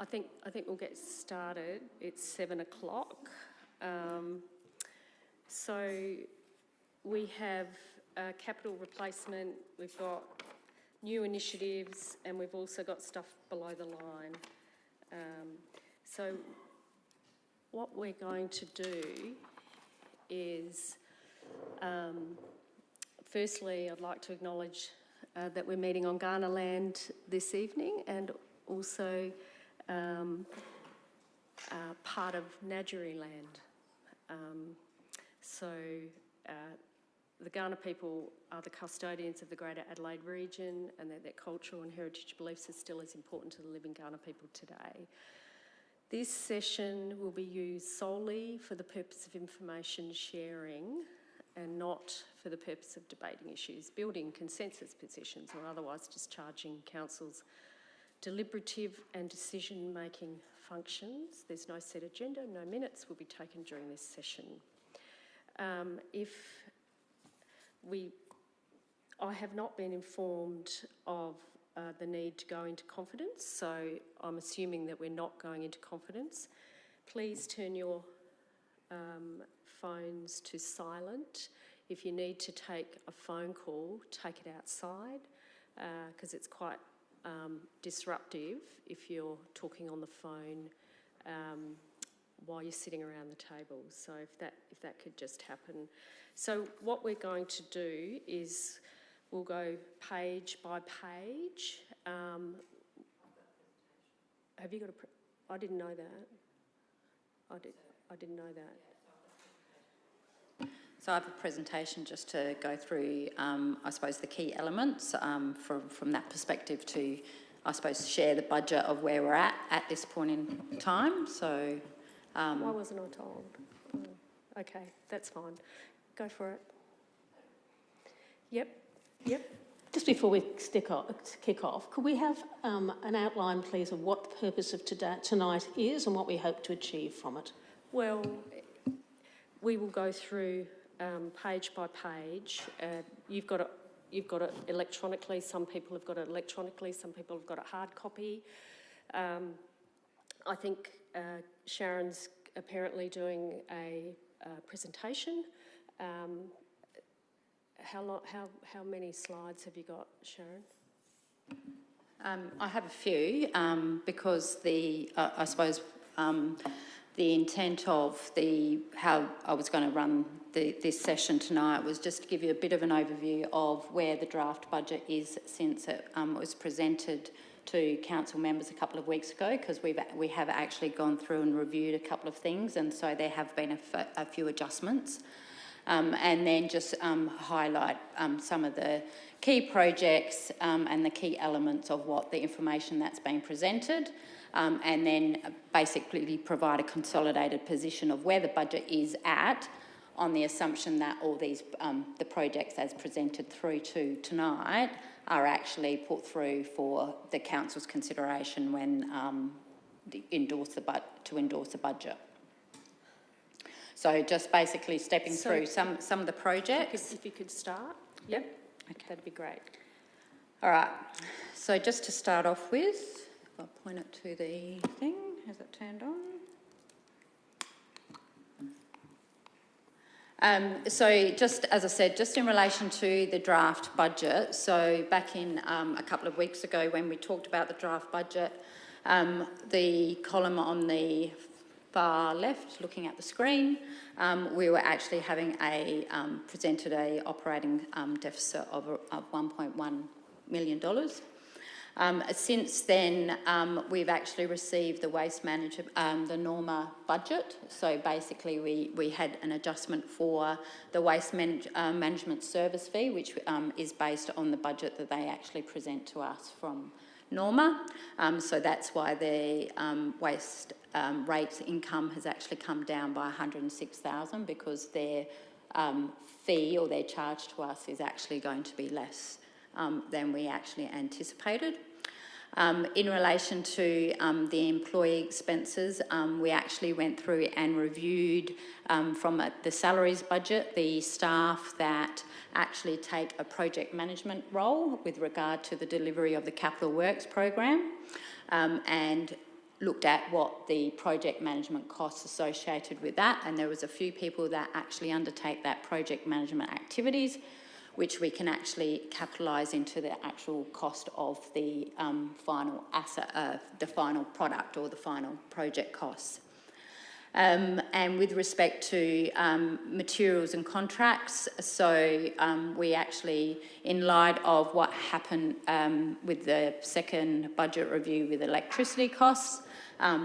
I think we'll get started. It's 7 o'clock. So we have capital replacement, we've got new initiatives, and we've also got stuff below the line. So what we're going to do is, firstly, I'd like to acknowledge that we're meeting on Kaurna land this evening, and also part of Ngadjuri land. The Kaurna people are the custodians of the Greater Adelaide region, and their cultural and heritage beliefs are still as important to the living Kaurna people today. This session will be used solely for the purpose of information sharing and not for the purpose of debating issues, building consensus positions, or otherwise discharging Council's deliberative and decision-making functions. There's no set agenda, no minutes will be taken during this session. I have not been informed of the need to go into confidence, so I'm assuming that we're not going into confidence. Please turn your phones to silent. If you need to take a phone call, take it outside, because it's quite disruptive if you're talking on the phone while you're sitting around the table. So if that could just happen. So what we're going to do is we'll go page by page. Have you got I didn't know that. I didn't know that. So I have a presentation just to go through, I suppose, the key elements from that perspective to, I suppose, share the budget of where we're at this point in time. So, why wasn't I told? Oh, okay, that's fine. Go for it. Yep. Just before we kick off, could we have an outline, please, of what the purpose of tonight is and what we hope to achieve from it? Well, we will go through page by page. You've got it electronically. Some people have got it electronically. Some people have got a hard copy. I think Sharon's apparently doing a presentation. How many slides have you got, Sharon? I have a few because I suppose the intent of how I was going to run this session tonight was just to give you a bit of an overview of where the draft budget is since it was presented to council members a couple of weeks ago, because we have actually gone through and reviewed a couple of things, and so there have been a few adjustments. And then just highlight some of the key projects and the key elements of what the information that's being presented, and then basically provide a consolidated position of where the budget is at, on the assumption that all these the projects as presented through to tonight are actually put through for the council's consideration when to endorse the budget. So just basically stepping through some of the projects. If you could start. Yep. Okay. That'd be great. All right. So just to start off with, if I point it to the thing, has it turned on? So just, as I said, just in relation to the draft budget, so back in a couple of weeks ago when we talked about the draft budget, the column on the far left, looking at the screen, we were actually having presented a operating deficit of $1.1 million. Since then, we've actually received the waste management, the NORMA budget. So basically, we had an adjustment for the waste management service fee, which is based on the budget that they actually present to us from NORMA. So that's why the waste rates income has actually come down by $106,000, because their fee or their charge to us is actually going to be less than we actually anticipated. In relation to the employee expenses, we actually went through and reviewed from the salaries budget the staff that actually take a project management role with regard to the delivery of the capital works program, and looked at what the project management costs associated with that, and there was a few people that actually undertake that project management activities, which we can actually capitalise into the actual cost of the final asset, the final product or the final project costs. And with respect to materials and contracts, so we actually, in light of what happened with the second budget review with electricity costs,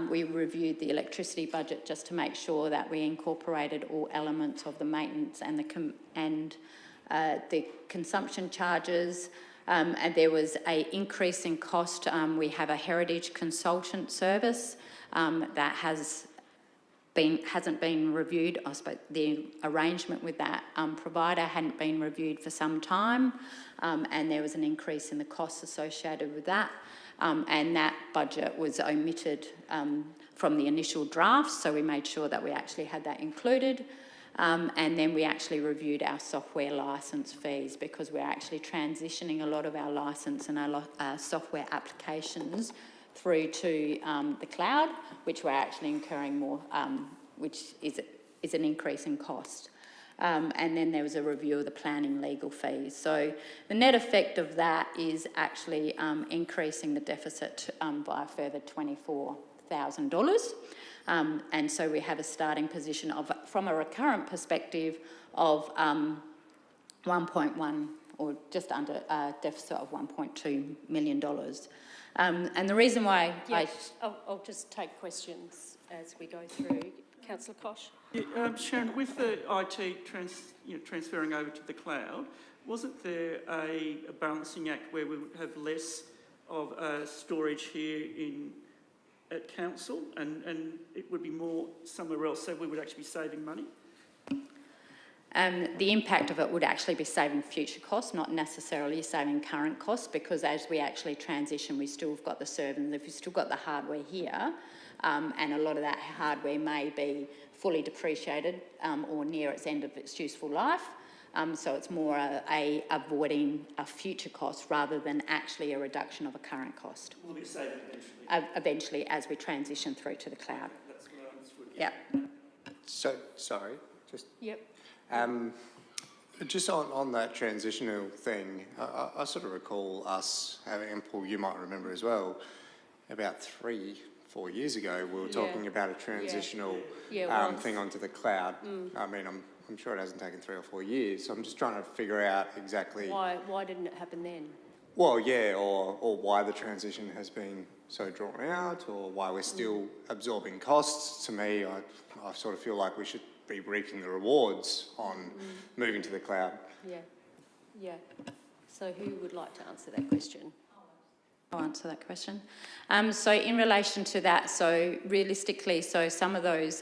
we reviewed the electricity budget just to make sure that we incorporated all elements of the maintenance and the consumption charges. And there was an increase in cost. We have a heritage consultant service that hasn't been reviewed. I suppose the arrangement with that provider hadn't been reviewed for some time, and there was an increase in the costs associated with that, and that budget was omitted from the initial draft, so we made sure that we actually had that included. And then we actually reviewed our software licence fees, because we're actually transitioning a lot of our licence and our software applications through to the cloud, which we're actually incurring more, which is an increase in cost. And then there was a review of the planning legal fees. So the net effect of that is actually increasing the deficit by a further $24,000. And so we have a starting position of, from a recurrent perspective, of 1.1 or just under a deficit of $1.2 million. And the reason why I'll just take questions as we go through. Councillor Koch? Yeah, Sharon, with the IT transferring over to the cloud, wasn't there a balancing act where we would have less of storage here at council and it would be more somewhere else, so we would actually be saving money? The impact of it would actually be saving future costs, not necessarily saving current costs, because as we actually transition, we still have got the servers, we've still got the hardware here, and a lot of that hardware may be fully depreciated or near its end of its useful life. So it's more avoiding a future cost rather than actually a reduction of a current cost. Will it save eventually? Eventually, as we transition through to the cloud. That's what I understood. Yeah. So, sorry, just... Yep. Just on that transitional thing, I sort of recall us having, and Paul, you might remember as well, about 3-4 years ago, we were talking about a transitional thing onto the cloud. I mean, I'm sure it hasn't taken 3 or 4 years, so I'm just trying to figure out exactly... Why didn't it happen then? Well, yeah, or why the transition has been so drawn out, or why we're still absorbing costs. To me, I sort of feel like we should be reaping the rewards on moving to the cloud. Yeah. So who would like to answer that question? I'll answer that question. So in relation to that, so realistically, so some of those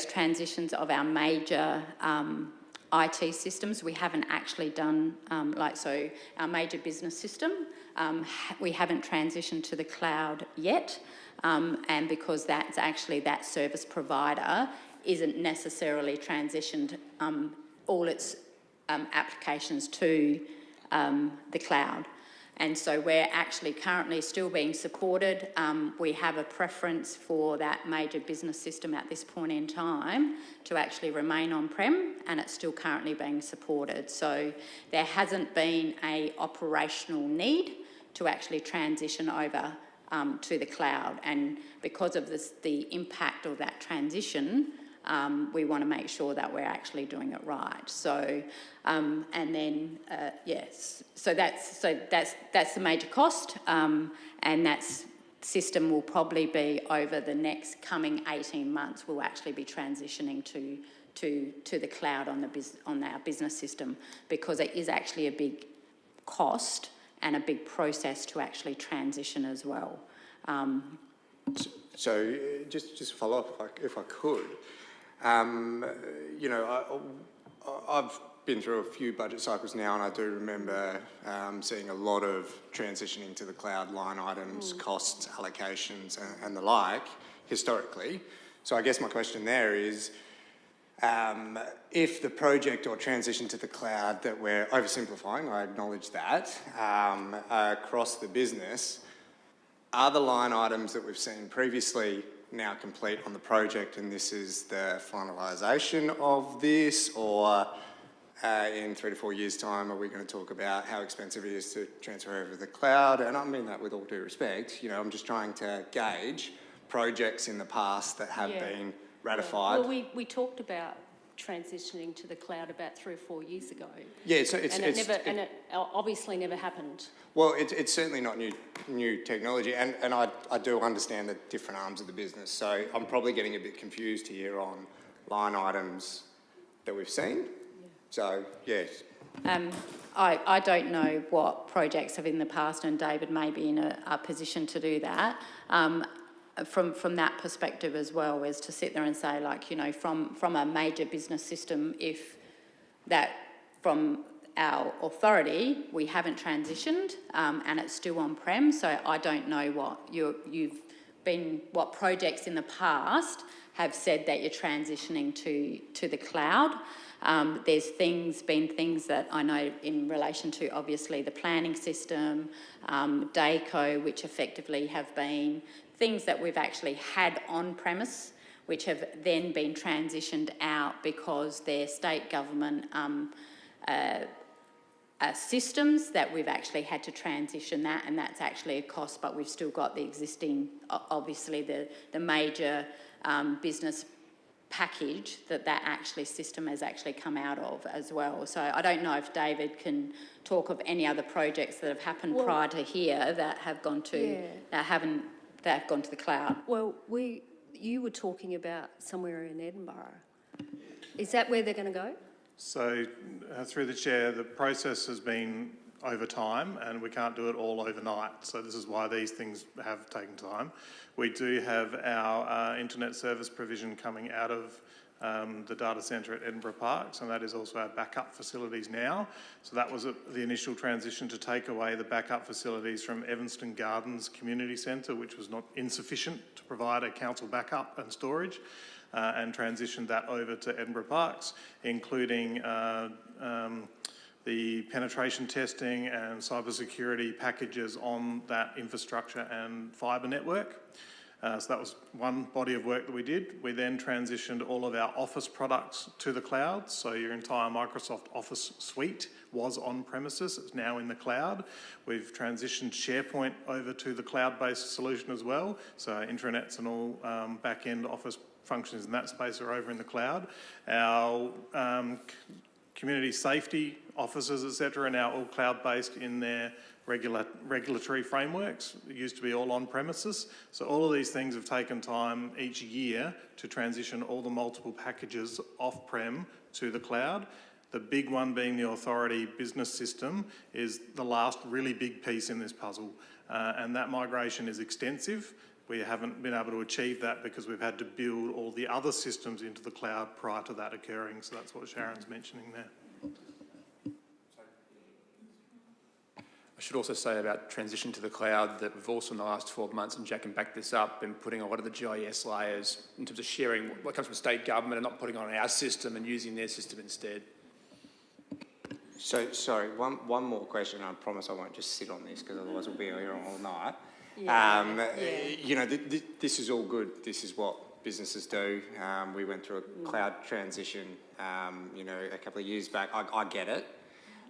transitions of our major IT systems, we haven't actually done, so our major business system, we haven't transitioned to the cloud yet, and because that's actually that service provider isn't necessarily transitioned all its applications to the cloud. And so we're actually currently still being supported. We have a preference for that major business system at this point in time to actually remain on-prem, and it's still currently being supported. So there hasn't been an operational need to actually transition over to the cloud. And because of the impact of that transition, we want to make sure that we're actually doing it right. So, and then yes, so that's the major cost, and that system will probably be over the next coming 18 months. We'll actually be transitioning to the cloud on our business system, because it is actually a big cost and a big process to actually transition as well. So just to follow up, if I could. You know, I've been through a few budget cycles now, and I do remember seeing a lot of transitioning to the cloud line items, costs, allocations, and the like, historically. So I guess my question there is, if the project or transition to the cloud that we're oversimplifying, I acknowledge that, across the business, are the line items that we've seen previously now complete on the project, and this is the finalisation of this, or in 3 to 4 years' time, are we going to talk about how expensive it is to transfer over to the cloud? And I mean that with all due respect. You know, I'm just trying to gauge projects in the past that have been ratified. Well, we talked about transitioning to the cloud about 3 or 4 years ago. Yeah, it obviously never happened. Well, it's certainly not new technology, and I do understand the different arms of the business. So I'm probably getting a bit confused here on line items that we've seen. Yeah. So yes. I don't know what projects have in the past, and David may be in a position to do that. From that perspective as well, is to sit there and say, like, you know, from a major business system, if that from our authority we haven't transitioned and it's still on-prem, so I don't know what projects in the past have said that you're transitioning to the cloud. There's been things that I know in relation to, obviously, the planning system, DACO, which effectively have been things that we've actually had on-premise, which have then been transitioned out because they're state government systems that we've actually had to transition that, and that's actually a cost, but we've still got the existing, obviously the major business package that actually system has actually come out of as well. So I don't know if David can talk of any other projects that have happened prior to here that have gone to that have gone to the cloud. Well, you were talking about somewhere in Edinburgh. Is that where they're going to go? So, through the chair, the process has been over time, and we can't do it all overnight. So this is why these things have taken time. We do have our internet service provision coming out of the data centre at Edinburgh Parks, and that is also our backup facilities now. So that was the initial transition, to take away the backup facilities from Evanston Gardens Community Centre, which was not insufficient to provide a council backup and storage, and transitioned that over to Edinburgh Parks, including the penetration testing and cybersecurity packages on that infrastructure and fibre network. So that was one body of work that we did. We then transitioned all of our Office products to the cloud. So your entire Microsoft Office suite was on premises. It's now in the cloud. We've transitioned SharePoint over to the cloud-based solution as well. So our intranets and all back-end Office functions in that space are over in the cloud. Our community safety officers, etc., are now all cloud-based in their regulatory frameworks. It used to be all on premises. So all of these things have taken time each year to transition all the multiple packages off-prem to the cloud. The big one being the authority business system is the last really big piece in this puzzle. And that migration is extensive. We haven't been able to achieve that because we've had to build all the other systems into the cloud prior to that occurring. So that's what Sharon's mentioning there. I should also say about transition to the cloud that we've also in the last 12 months, and Jack can back this up, been putting a lot of the GIS layers in terms of sharing what comes from state government and not putting on our system and using their system instead. So, sorry, one more question. I promise I won't just sit on this, because otherwise we'll be here all night. You know, this is all good. This is what businesses do. We went through a cloud transition, you know, a couple of years back. I get it.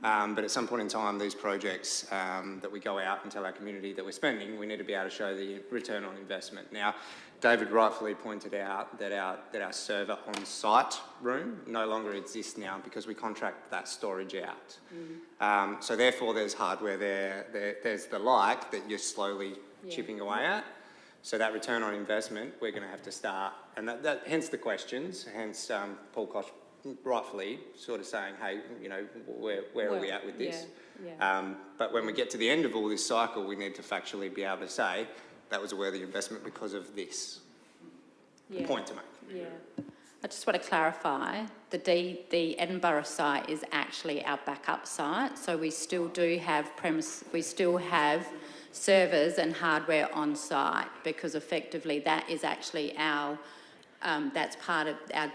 But at some point in time, these projects that we go out and tell our community that we're spending, we need to be able to show the return on investment. Now, David rightfully pointed out that our server on-site room no longer exists now because we contract that storage out. So therefore, there's hardware there's the like that you're slowly chipping away at. So that return on investment, we're going to have to start, and that hence the questions, hence Paul Koch rightfully sort of saying, hey, you know, where are we at with this? But when we get to the end of all this cycle, we need to factually be able to say that was a worthy investment because of this. Point to make. I just want to clarify, the Edinburgh site is actually our backup site, so we still do have servers and hardware on site, because effectively that is actually our, that's part of our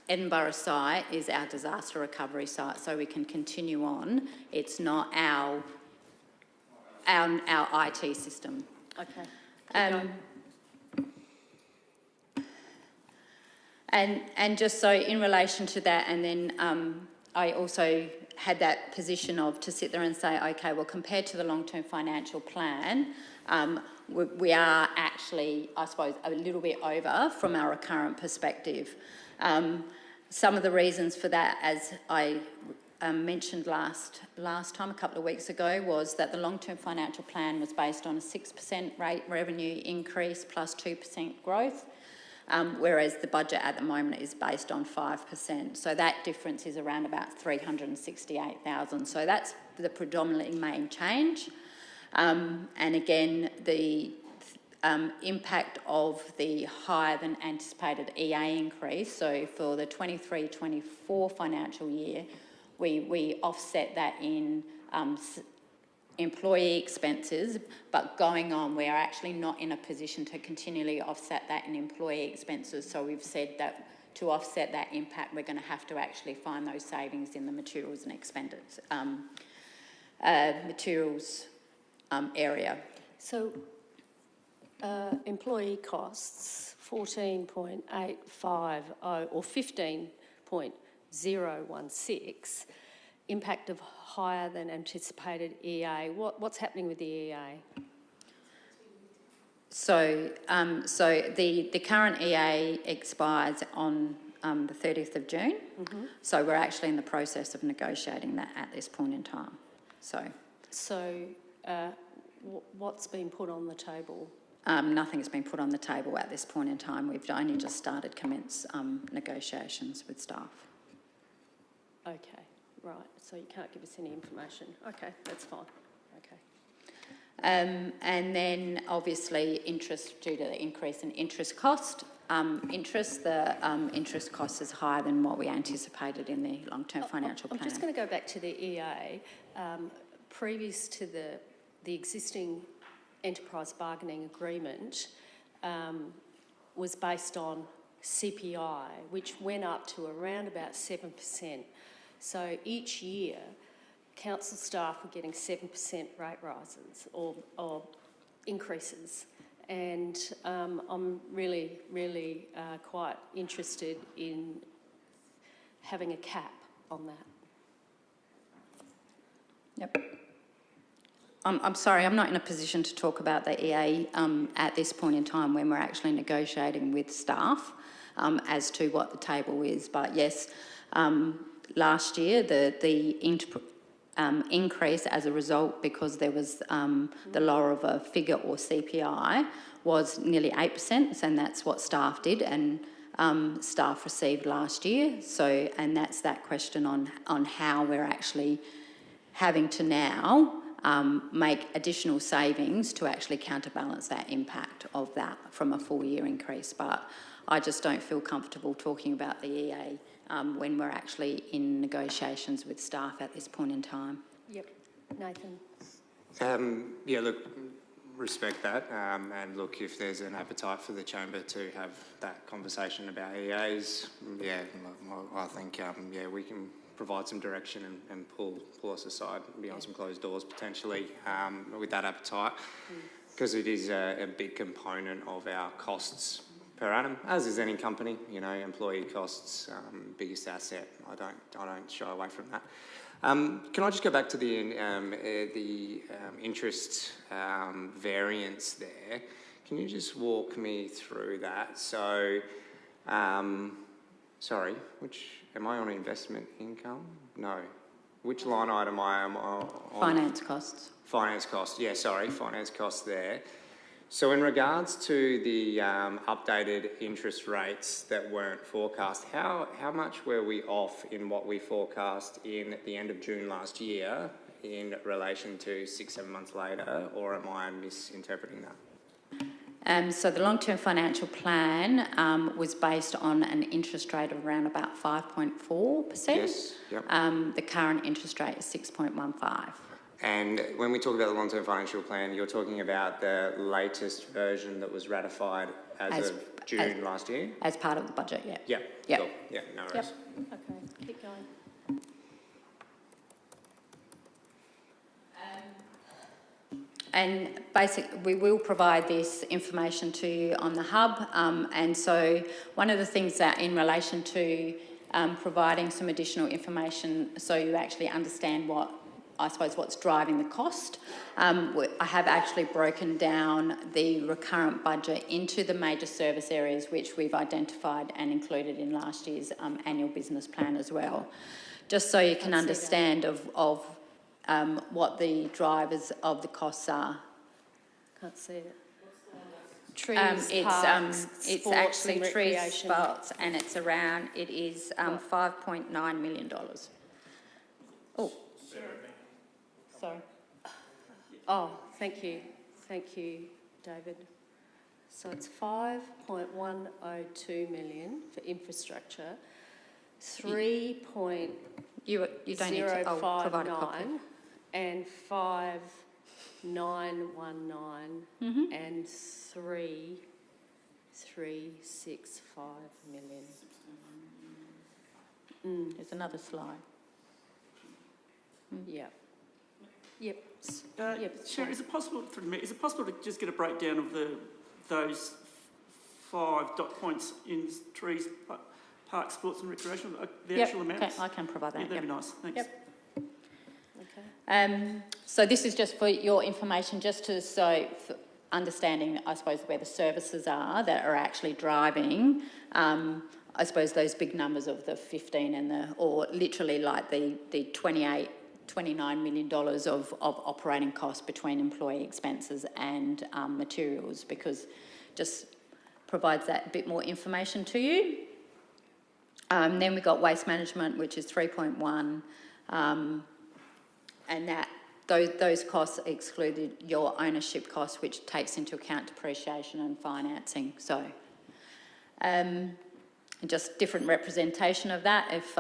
Edinburgh site is our disaster recovery site, so we can continue on. It's not our our IT system. Okay. And just so in relation to that, and then I also had that position of to sit there and say, okay, well, compared to the long-term financial plan, we are actually, I suppose, a little bit over from our current perspective. Some of the reasons for that, as I mentioned last time, a couple of weeks ago, was that the long-term financial plan was based on a 6% rate revenue increase plus 2% growth, whereas the budget at the moment is based on 5%. So that difference is around about 368,000. So that's the predominantly main change. And again, the impact of the higher than anticipated EA increase. So for the 23-24 financial year, we offset that in employee expenses, but going on, we're actually not in a position to continually offset that in employee expenses. So we've said that to offset that impact, we're going to have to actually find those savings in the materials and expenses, area. So employee costs, 14.850 or 15.016, impact of higher than anticipated EA. What's happening with the EA? So the current EA expires on the 30th of June. Mm-hmm. So we're actually in the process of negotiating that at this point in time. So what's been put on the table? Nothing's been put on the table at this point in time. We've only just started commence negotiations with staff. Okay, right. So you can't give us any information. Okay, that's fine. Okay. And then obviously interest due to the increase in interest cost. Interest cost is higher than what we anticipated in the long-term financial plan. I'm just going to go back to the EA. Previous to the existing enterprise bargaining agreement was based on CPI, which went up to around about 7%. So each year, council staff were getting 7% rate rises or increases. And I'm really, really quite interested in having a cap on that. Yep. I'm sorry, I'm not in a position to talk about the EA at this point in time when we're actually negotiating with staff as to what the table is. But yes, last year the increase as a result, because there was the lower of a figure or CPI, was nearly 8%, and that's what staff did and staff received last year. So, and that's that question on how we're actually having to now make additional savings to actually counterbalance that impact of that from a full year increase. But I just don't feel comfortable talking about the EA when we're actually in negotiations with staff at this point in time. Yep. Nathan? Yeah, look, respect that. And look, if there's an appetite for the chamber to have that conversation about EAs, yeah, I think, yeah, we can provide some direction and pull us aside beyond some closed doors potentially with that appetite, because it is a big component of our costs per annum, as is any company. You know, employee costs, biggest asset. I don't shy away from that. Can I just go back to the interest variance there? Can you just walk me through that? So, sorry, am I on investment income? No. Which line item am I on? Finance costs. Finance costs, yeah, sorry, finance costs there. So in regards to the updated interest rates that weren't forecast, how much were we off in what we forecast in the end of June last year in relation to 6-7 months later, or am I misinterpreting that? So the long-term financial plan was based on an interest rate of around about 5.4%. Yes, yep. The current interest rate is 6.15%. And when we talk about the long-term financial plan, you're talking about the latest version that was ratified as of June last year? As part of the budget, yeah. Yeah, yep. Cool. Yeah, no worries. Yep. Okay, keep going. and basically, we will provide this information to you on the hub. And so one of the things that in relation to providing some additional information so you actually understand what's driving the cost, I have actually broken down the recurrent budget into the major service areas which we've identified and included in last year's annual business plan as well, just so you can understand of what the drivers of the costs are. Can't see it. Trees, It's sports actually and trees, recreation. spots, and it is $5.9 million. Oh, sorry. Oh, thank you, David. So it's 5.102 million for infrastructure, 3.059 You don't need to. I'll provide a copy. and 5,919 and 3,365 million. There's another slide. Yep. Yep. Sharon, is it possible to just get a breakdown of those 5 dot points in trees, park, sports and recreation, the actual amounts? I can provide that. Yeah, that'd be nice. Thanks. Yep. Okay. So this is just for your information, just to for understanding, I suppose, where the services are that are actually driving, I suppose, those big numbers of the 15 or literally like the $29 million of operating costs between employee expenses and materials, because just provides that bit more information to you. Then we've got waste management, which is 3.1, and those costs excluded your ownership costs, which takes into account depreciation and financing. So just different representation of that. If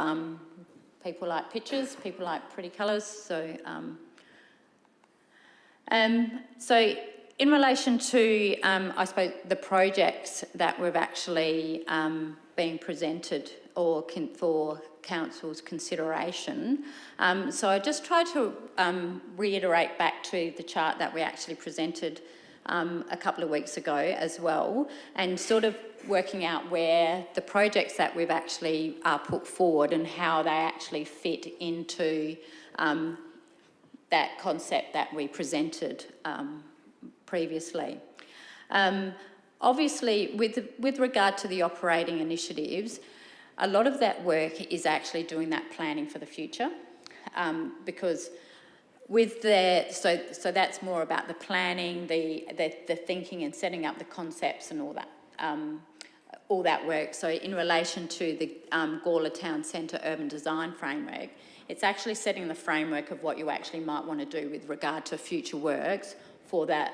people like pictures, people like pretty colours. So in relation to, I suppose, the projects that we've actually been presented or for Council's consideration. So I just tried to reiterate back to the chart that we actually presented a couple of weeks ago as well, and sort of working out where the projects that we've actually put forward and how they actually fit into that concept that we presented previously. Obviously, with regard to the operating initiatives, a lot of that work is actually doing that planning for the future, because with so that's more about the planning, the thinking and setting up the concepts and all that work. So in relation to the Gawler Town Centre Urban Design Framework, it's actually setting the framework of what you actually might want to do with regard to future works for that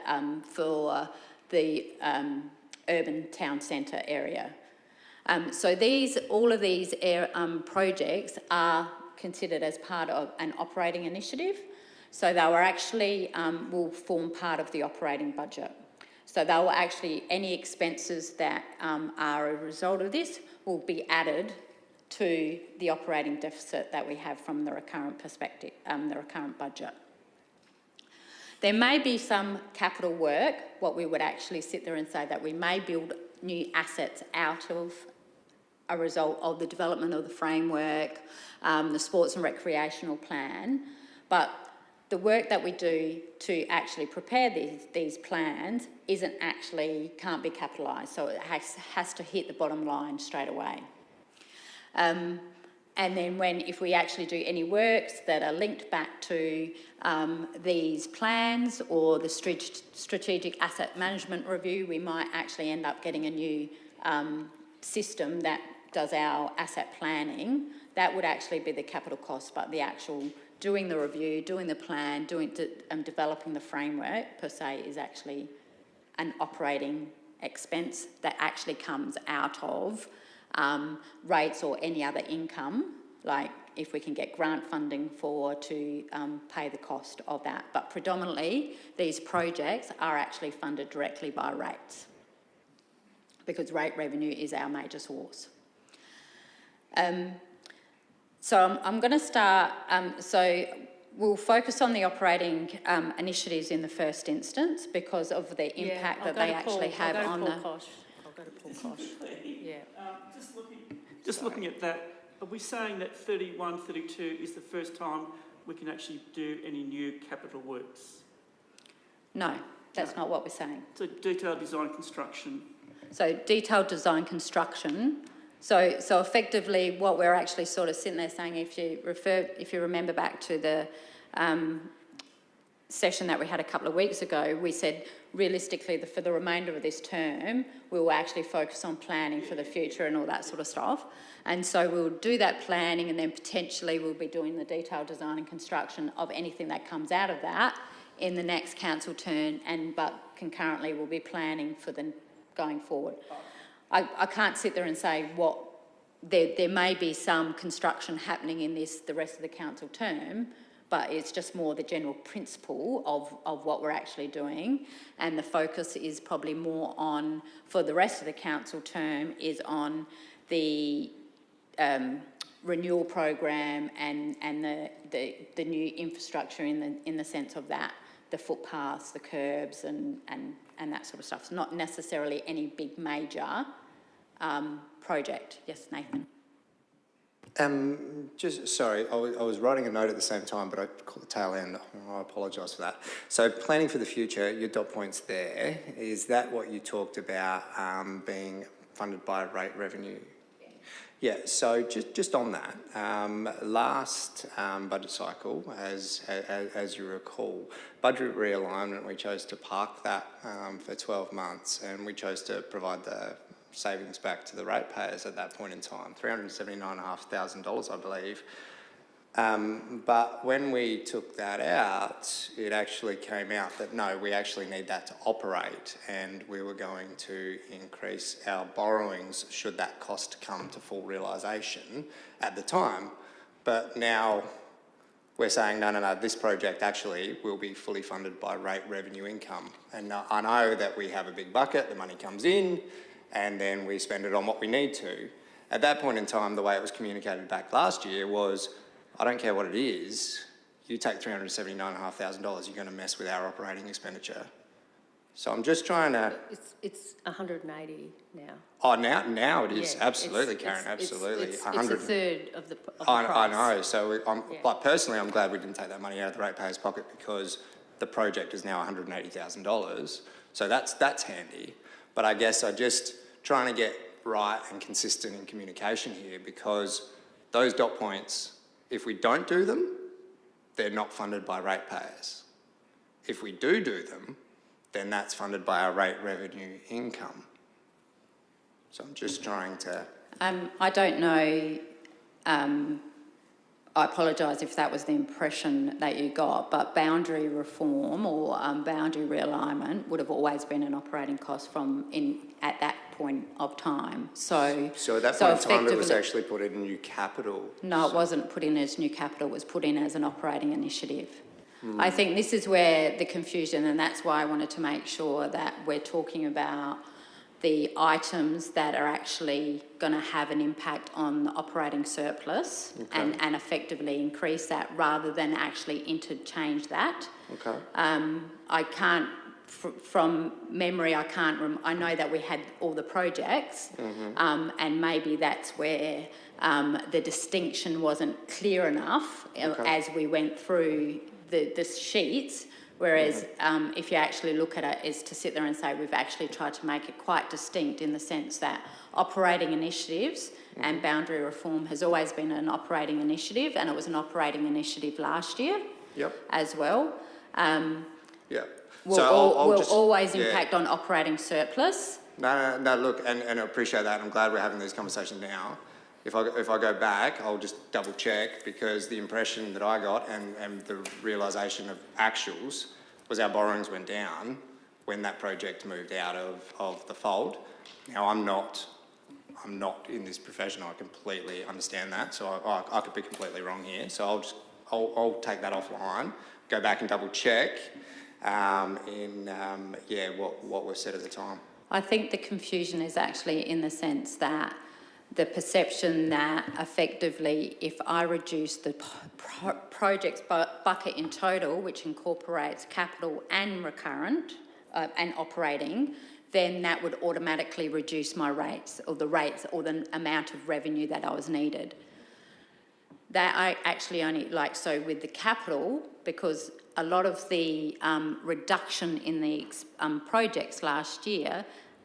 for the urban town centre area. So all of these projects are considered as part of an operating initiative. So they will form part of the operating budget. So they will actually, any expenses that are a result of this will be added to the operating deficit that we have from the recurrent perspective, the recurrent budget. There may be some capital work, what we would actually sit there and say that we may build new assets out of a result of the development of the framework, the sports and recreational plan, but the work that we do to actually prepare these plans can't be capitalised, so it has to hit the bottom line straight away. And then if we actually do any works that are linked back to these plans or the strategic asset management review, we might actually end up getting a new system that does our asset planning. That would actually be the capital cost, but the actual doing the review, doing the plan, developing the framework per se is actually an operating expense that actually comes out of rates or any other income, like if we can get grant funding to pay the cost of that. But predominantly, these projects are actually funded directly by rates, because rate revenue is our major source. So I'm going to start. So we'll focus on the operating initiatives in the first instance because of the impact that they actually have on the... I'll go to Paul Kosh. Yeah. Just looking at that, are we saying that 31, 32 is the first time we can actually do any new capital works? No, that's not what we're saying. So detailed design construction. So detailed design construction. So effectively what we're actually sort of sitting there saying, if you remember back to the session that we had a couple of weeks ago, we said realistically for the remainder of this term, we will actually focus on planning for the future and all that sort of stuff. And so we'll do that planning and then potentially we'll be doing the detailed design and construction of anything that comes out of that in the next council term, but concurrently we'll be planning for the going forward. I can't sit there and say what there may be some construction happening in the rest of the council term, but it's just more the general principle of what we're actually doing, and the focus is probably more on, for the rest of the council term, is on the renewal program and the new infrastructure in the sense of that, the footpaths, the curbs and that sort of stuff. It's not necessarily any big major project. Yes, Nathan. Sorry, I was writing a note at the same time, but I caught the tail end. I apologise for that. So planning for the future, your dot points there, is that what you talked about being funded by rate revenue? Yeah, so just on that, last budget cycle, as you recall, budget realignment, we chose to park that for 12 months and we chose to provide the savings back to the ratepayers at that point in time, $379,500, I believe. But when we took that out, it actually came out that no, we actually need that to operate, and we were going to increase our borrowings should that cost come to full realisation at the time. But now we're saying, no, this project actually will be fully funded by rate revenue income. And I know that we have a big bucket, the money comes in, and then we spend it on what we need to. At that point in time, the way it was communicated back last year was, I don't care what it is, you take $379,500, you're going to mess with our operating expenditure. So I'm just trying to... It's 180 now. Oh, now it is, Yeah, absolutely, Karen, absolutely. It's a third of the price. I know, so like personally, I'm glad we didn't take that money out of the ratepayers' pocket because the project is now $180,000. So that's handy. But I guess I just trying to get right and consistent in communication here, because those dot points, if we don't do them, they're not funded by ratepayers. If we do them, then that's funded by our rate revenue income. So I'm just trying to... I don't know, I apologise if that was the impression that you got, but boundary reform or boundary realignment would have always been an operating cost at that point of time. So at that point in time, it was actually put in new capital? No, it wasn't put in as new capital, it was put in as an operating initiative. I think this is where the confusion, and that's why I wanted to make sure that we're talking about the items that are actually going to have an impact on the operating surplus, okay, and effectively increase that rather than actually interchange that. Okay. I can't, from memory, I know that we had all the projects, and maybe that's where the distinction wasn't clear enough, okay, as we went through the sheets. Whereas if you actually look at it, is to sit there and say we've actually tried to make it quite distinct in the sense that operating initiatives and boundary reform has always been an operating initiative, and it was an operating initiative last year as well. Will always impact on operating surplus. No, look, and I appreciate that. I'm glad we're having these conversations now. If I go back, I'll just double check, because the impression that I got and the realisation of actuals was our borrowings went down when that project moved out of the fold. Now I'm not in this profession. I completely understand that, so I could be completely wrong here. So I'll take that offline, go back and double check what was said at the time. I think the confusion is actually in the sense that the perception that effectively if I reduce the projects bucket in total, which incorporates capital and recurrent and operating, then that would automatically reduce my rates or the amount of revenue that I was needed. That I actually only so with the capital, because a lot of the reduction in the projects last year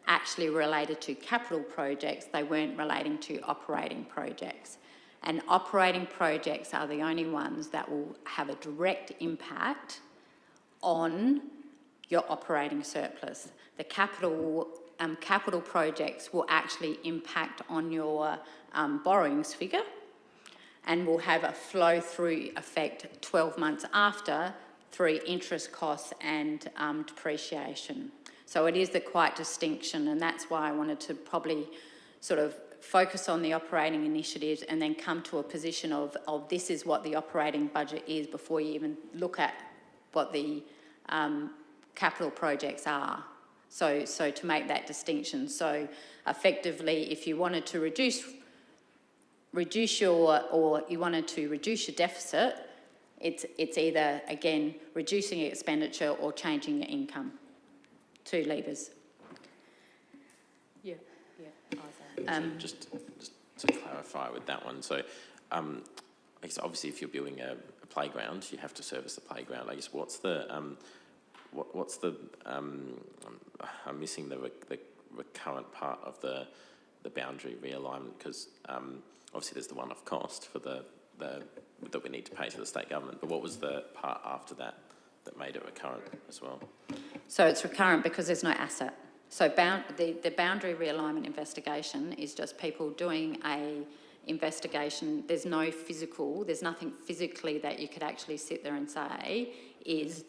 actually related to capital projects, they weren't relating to operating projects. And operating projects are the only ones that will have a direct impact on your operating surplus. The capital projects will actually impact on your borrowings figure and will have a flow-through effect 12 months after through interest costs and depreciation. So it is the quite distinction, and that's why I wanted to probably sort of focus on the operating initiatives and then come to a position of this is what the operating budget is before you even look at what the capital projects are. So to make that distinction. So effectively, if you wanted to reduce your deficit, it's either, again, reducing your expenditure or changing your income. Two levers. Yeah. Just to clarify with that one, so I guess obviously if you're building a playground, you have to service the playground. I guess what's the I'm missing the recurrent part of the boundary realignment, because obviously there's the one-off cost for the that we need to pay to the state government, but what was the part after that made it recurrent as well? So it's recurrent because there's no asset. So the boundary realignment investigation is just people doing a investigation. There's nothing physically that you could actually sit there and say is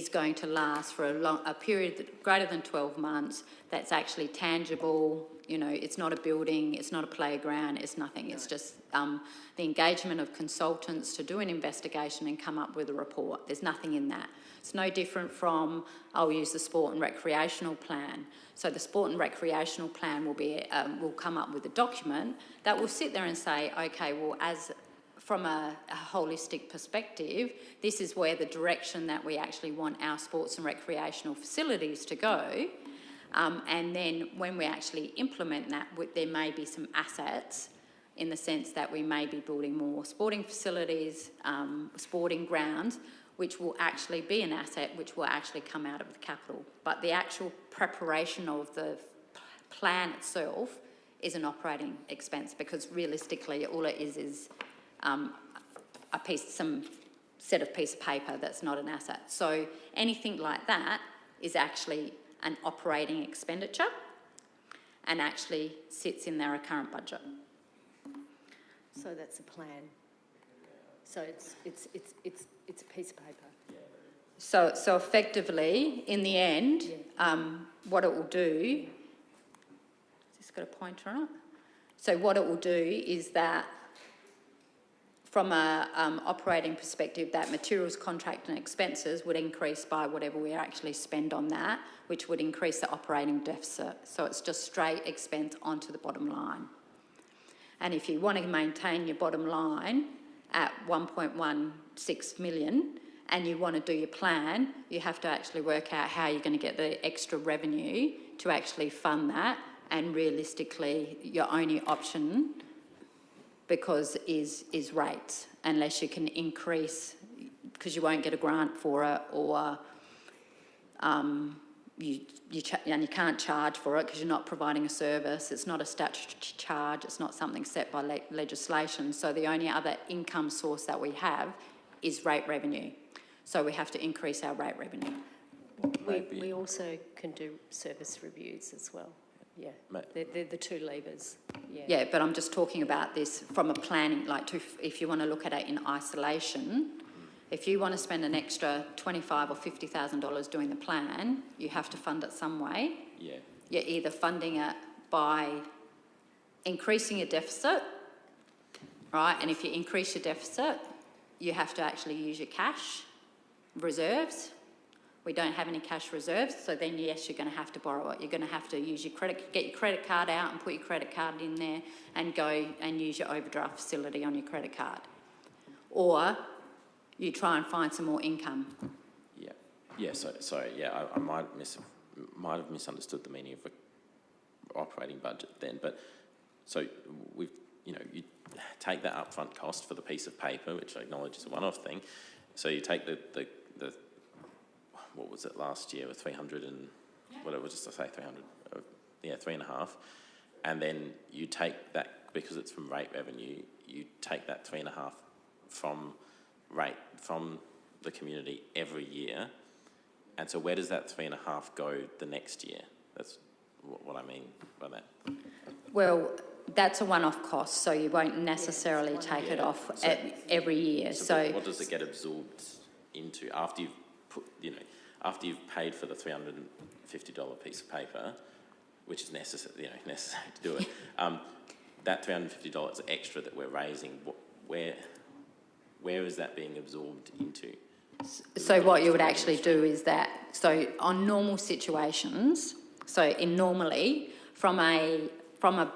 going to last for a period greater than 12 months, that's actually tangible. You know, it's not a building, it's not a playground, it's nothing. It's just the engagement of consultants to do an investigation and come up with a report. There's nothing in that. It's no different from, I'll use the sport and recreational plan. So the sport and recreational plan will come up with a document that will sit there and say, okay, well, from a holistic perspective, this is where the direction that we actually want our sports and recreational facilities to go. And then when we actually implement that, there may be some assets in the sense that we may be building more sporting facilities, sporting grounds, which will actually be an asset which will actually come out of the capital. But the actual preparation of the plan itself is an operating expense, because realistically all it is some set of piece of paper that's not an asset. So anything like that is actually an operating expenditure and actually sits in their current budget. So that's a plan. So it's a piece of paper. So effectively, in the end, what it will do, has this got a pointer on it? So what it will do is that from a operating perspective, that materials, contract and expenses would increase by whatever we actually spend on that, which would increase the operating deficit. So it's just straight expense onto the bottom line. And if you want to maintain your bottom line at 1.16 million and you want to do your plan, you have to actually work out how you're going to get the extra revenue to actually fund that. And realistically, your only option, because is rates, unless you can increase, because you won't get a grant for it, or you can't charge for it because you're not providing a service. It's not a statutory charge. It's not something set by legislation. So the only other income source that we have is rate revenue. So we have to increase our rate revenue. We also can do service reviews as well. Yeah, they're the two levers. Yeah, but I'm just talking about this from a planning, if you want to look at it in isolation. If you want to spend an extra $25,000 or $50,000 doing the plan, you have to fund it some way. Yeah. You're either funding it by increasing your deficit, right? And if you increase your deficit, you have to actually use your cash reserves, We don't have any cash reserves, so then yes, you're going to have to borrow it. You're going to have to use get your credit card out and put your credit card in there and go and use your overdraft facility on your credit card. Or you try and find some more income. Yeah. So I might have misunderstood the meaning of an operating budget then. But so you take that upfront cost for the piece of paper, which I acknowledge is a one-off thing. So you take the what was it last year with 300 and whatever, just to say 300, 3.5, and then you take that, because it's from rate revenue, you take that 3.5 from the community every year. And so where does that 3.5 go the next year? That's what I mean by that. Well, that's a one-off cost, so you won't necessarily take it off every year. So what does it get absorbed into after you've after you've paid for the $350 piece of paper, which is necessary to do it? That $350 extra that we're raising, where is that being absorbed into? So what you would actually do is that, so on normal situations, normally from a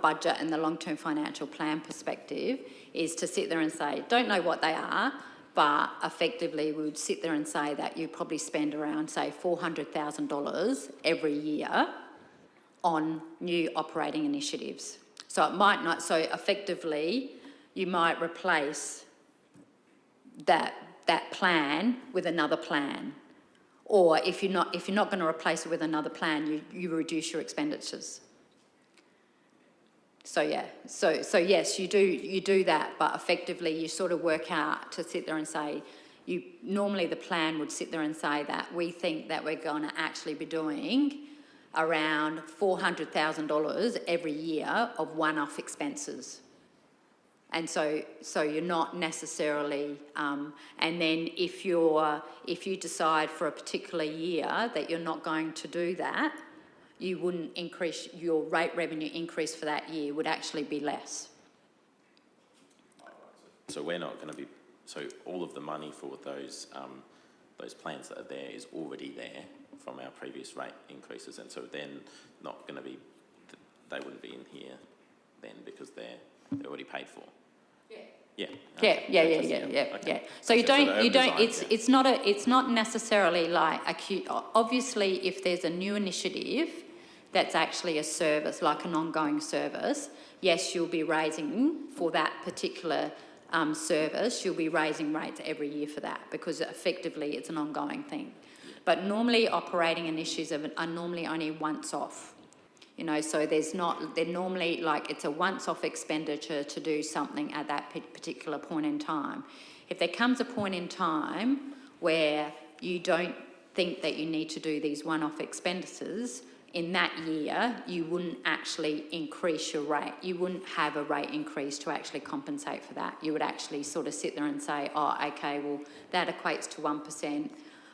budget and the long-term financial plan perspective, is to sit there and say, don't know what they are, but effectively we would sit there and say that you probably spend around, say, $400,000 every year on new operating initiatives. So it might not, so effectively you might replace that plan with another plan. Or if you're not going to replace it with another plan, you reduce your expenditures. So yeah, so yes, you do that, but effectively you sort of work out to sit there and say, normally the plan would sit there and say that we think that we're going to actually be doing around $400,000 every year of one-off expenses. And so you're not necessarily, and then if you decide for a particular year that you're not going to do that, you wouldn't increase, your rate revenue increase for that year would actually be less. So we're not going to be, so all of the money for those plans that are there is already there from our previous rate increases, and so then not going to be, they wouldn't be in here then because they're already paid for. Yeah. So it's not necessarily like acute. Obviously, if there's a new initiative that's actually a service, like an ongoing service, yes, you'll be raising for that particular service, you'll be raising rates every year for that, because effectively it's an ongoing thing. But normally operating initiatives are normally only once off. So they're normally like it's a once-off expenditure to do something at that particular point in time. If there comes a point in time where you don't think that you need to do these one-off expenditures, in that year, you wouldn't actually increase your rate. You wouldn't have a rate increase to actually compensate for that. You would actually sort of sit there and say, oh, okay, well, that equates to 1%.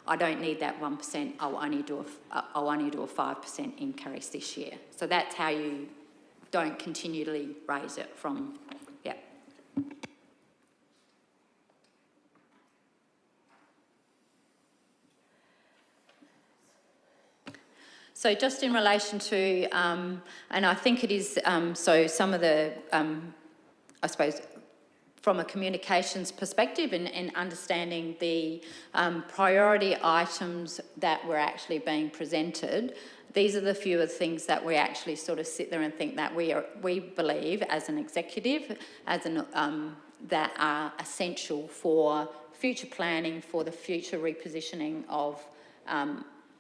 I don't need that 1%, I'll only do a 5% increase this year. So that's how you don't continually raise it from, yeah. So just in relation to, and I think it is, so some of the, I suppose, from a communications perspective and understanding the priority items that were actually being presented, these are the few of the things that we actually sort of sit there and think that we believe as an executive, that are essential for future planning, for the future repositioning of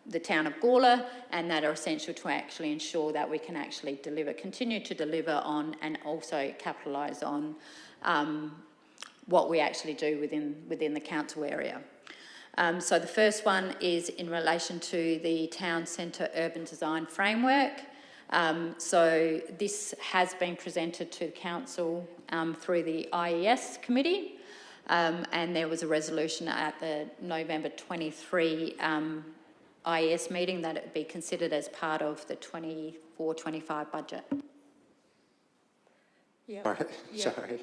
the town of Gawler, and that are essential to actually ensure that we can actually continue to deliver on, and also capitalise on what we actually do within the council area. So the first one is in relation to the town centre urban design framework. So this has been presented to council through the IES committee, and there was a resolution at the November 23 IES meeting that it be considered as part of the 24-25 budget. Yep. Sorry.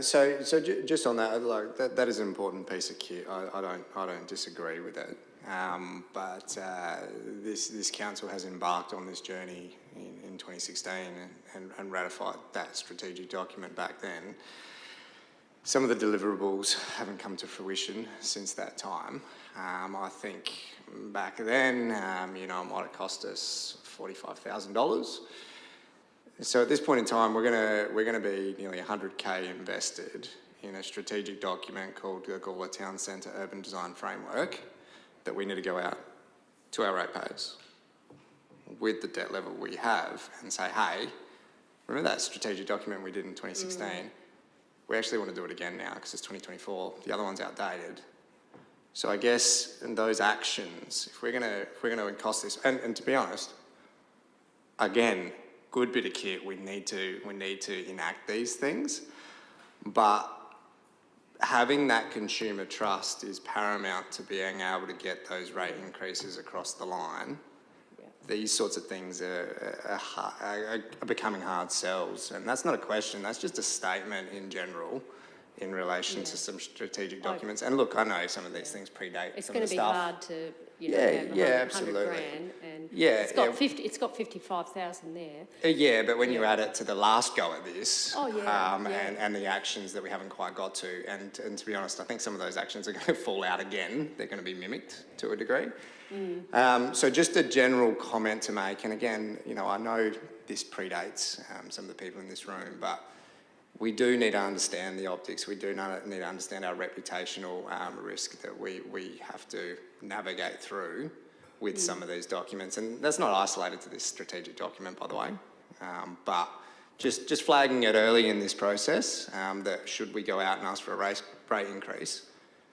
So just on that, like that is an important piece of kit. I don't disagree with that. But this council has embarked on this journey in 2016 and ratified that strategic document back then. Some of the deliverables haven't come to fruition since that time. I think back then, it might have cost us $45,000. So at this point in time, we're gonna be nearly 100K invested in a strategic document called the Gawler Town Centre Urban Design Framework that we need to go out to our ratepayers with the debt level we have and say, hey, remember that strategic document we did in 2016? We actually want to do it again now because it's 2024. The other one's outdated. So I guess in those actions, if we're gonna cost this, and to be honest, again, good bit of kit. We need to enact these things, but having that consumer trust is paramount to being able to get those rate increases across the line. These sorts of things are becoming hard sells, and that's not a question, that's just a statement in general in relation to some strategic documents. And look, I know some of these things predate It's some going of to the be stuff. hard to, have absolutely. 100 grand, and Yeah, it's got 55,000 there. Yeah, but when you add it to the last go at this, yeah. and the actions that we haven't quite got to, and to be honest, I think some of those actions are going to fall out again. They're going to be mimicked to a degree. So just a general comment to make, and again, I know this predates some of the people in this room, but we do need to understand the optics. We do need to understand our reputational risk that we have to navigate through with some of these documents. And that's not isolated to this strategic document, by the way, but just flagging it early in this process that should we go out and ask for a rate increase,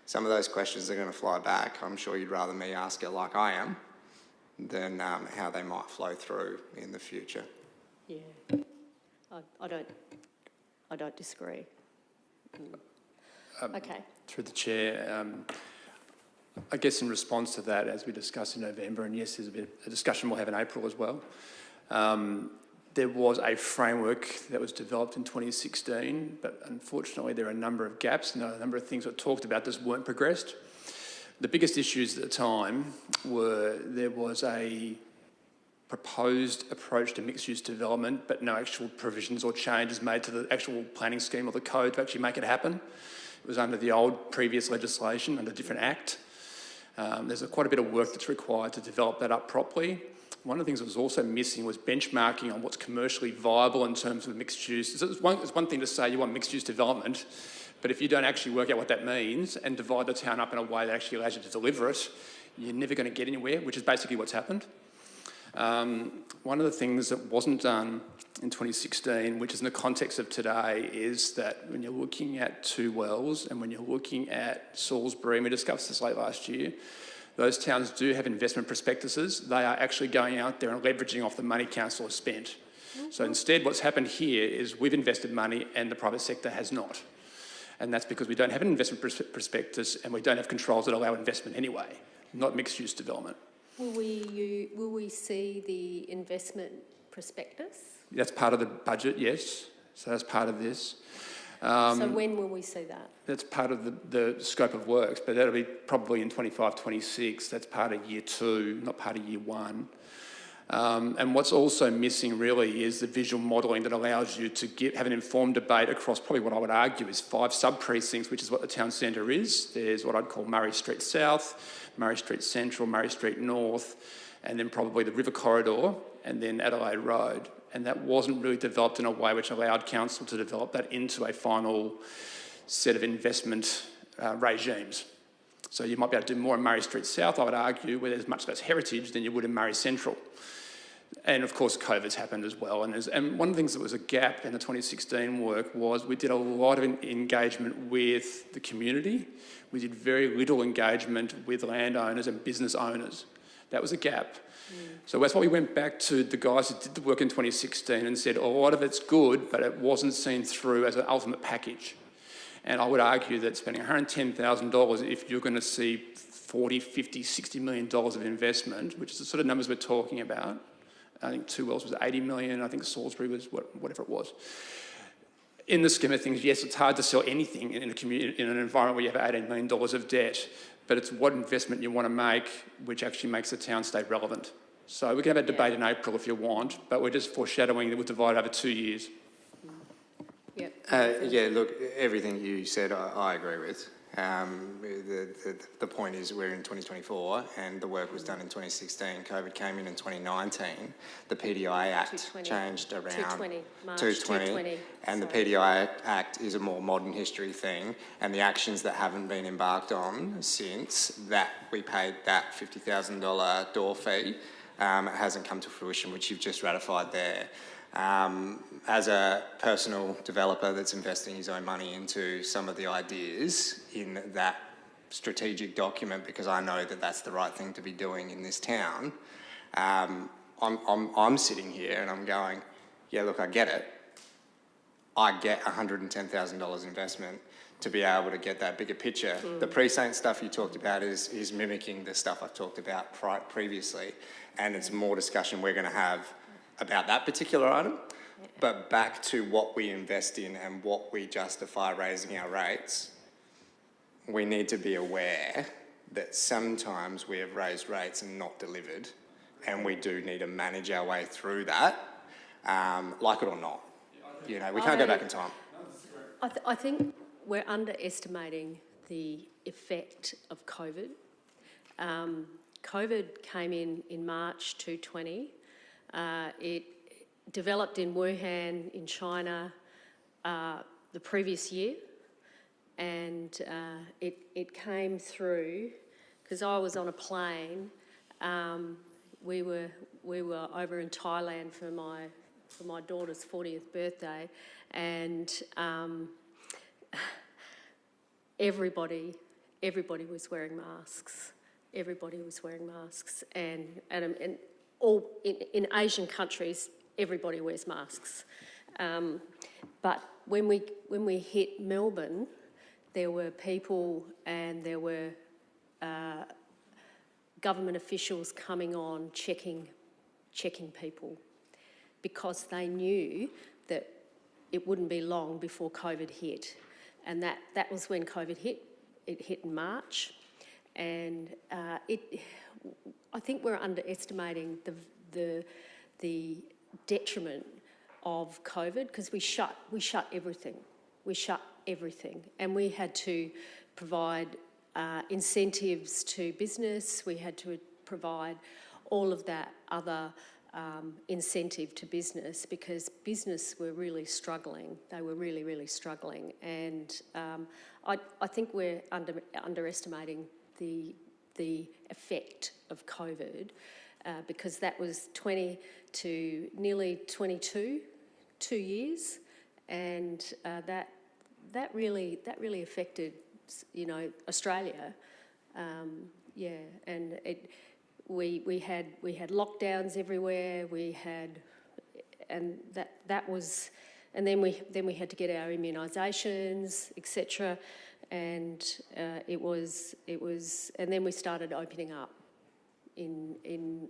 some of those questions are going to fly back. I'm sure you'd rather me ask it like I am than how they might flow through in the future. Yeah, I don't disagree. Okay. Through the chair, I guess in response to that, as we discussed in November, and yes, there's a discussion we'll have in April as well, there was a framework that was developed in 2016, but unfortunately there are a number of gaps and a number of things that were talked about that weren't progressed. The biggest issues at the time were there was a proposed approach to mixed-use development, but no actual provisions or changes made to the actual planning scheme or the code to actually make it happen. It was under the old previous legislation, under a different act. There's quite a bit of work that's required to develop that up properly. One of the things that was also missing was benchmarking on what's commercially viable in terms of mixed use. It's one thing to say you want mixed use development, but if you don't actually work out what that means and divide the town up in a way that actually allows you to deliver it, you're never going to get anywhere, which is basically what's happened. One of the things that wasn't done in 2016, which is in the context of today, is that when you're looking at Two Wells and when you're looking at Salisbury, and we discussed this late last year, those towns do have investment prospectuses. They are actually going out there and leveraging off the money council has spent. So instead what's happened here is we've invested money and the private sector has not. And that's because we don't have an investment prospectus and we don't have controls that allow investment anyway, not mixed-use development. Will we see the investment prospectus? That's part of the budget, yes. So that's part of this. So when will we see that? That's part of the scope of works, but that'll be probably in 25, 26. That's part of year 2, not part of year 1. And what's also missing really is the visual modelling that allows you to have an informed debate across probably what I would argue is 5 sub-precincts, which is what the town centre is. There's what I'd call Murray Street South, Murray Street Central, Murray Street North, and then probably the River Corridor, and then Adelaide Road. And that wasn't really developed in a way which allowed council to develop that into a final set of investment regimes. So you might be able to do more in Murray Street South, I would argue, where there's much less heritage than you would in Murray Central. And of course, COVID's happened as well. And one of the things that was a gap in the 2016 work was we did a lot of engagement with the community. We did very little engagement with landowners and business owners. That was a gap. So that's why we went back to the guys who did the work in 2016 and said a lot of it's good, but it wasn't seen through as an ultimate package. And I would argue that spending $110,000, if you're going to see 40, 50, $60 million of investment, which is the sort of numbers we're talking about, I think Two Wells was 80 million, I think Salisbury was whatever it was. In the scheme of things, yes, it's hard to sell anything in a community, in an environment where you have $18 million of debt, but it's what investment you want to make which actually makes the town stay relevant. So we can have a debate in April if you want, but we're just foreshadowing that we'll divide over 2 years. Yep. Yeah, look, everything you said I agree with. The point is we're in 2024 and the work was done in 2016. COVID came in 2019. The PDI Act 220. changed around 220, March 220, and the PDI Act is a more modern history thing, and the actions that haven't been embarked on since that we paid that $50,000 door fee hasn't come to fruition, which you've just ratified there. As a personal developer that's investing his own money into some of the ideas in that strategic document, because I know that that's the right thing to be doing in this town, I'm sitting here and I'm going, yeah, look, I get it. I get $110,000 investment to be able to get that bigger picture. The precinct stuff you talked about is mimicking the stuff I've talked about previously, and it's more discussion we're going to have about that particular item. But back to what we invest in and what we justify raising our rates, we need to be aware that sometimes we have raised rates and not delivered, and we do need to manage our way through that, like it or not. You know, we can't go back in time. I think we're underestimating the effect of COVID. COVID came in March 2020. It developed in Wuhan in China the previous year, and it came through because I was on a plane. We were over in Thailand for my daughter's 40th birthday, and everybody was wearing masks. Everybody was wearing masks, and all in Asian countries, everybody wears masks. But when we hit Melbourne, there were people and there were government officials coming on checking people, because they knew that it wouldn't be long before COVID hit, and that was when COVID hit. It hit in March, and I think we're underestimating the detriment of COVID, because we shut everything. We shut everything, and we had to provide incentives to business. We had to provide all of that other incentive to business, because business were really struggling. They were really, really struggling, and I think we're underestimating the effect of COVID, because that was 20 to nearly 22, 2 years, and that really affected, you know, Australia. And we had lockdowns everywhere. And then we had to get our immunisations, etc. And it was, and then we started opening up in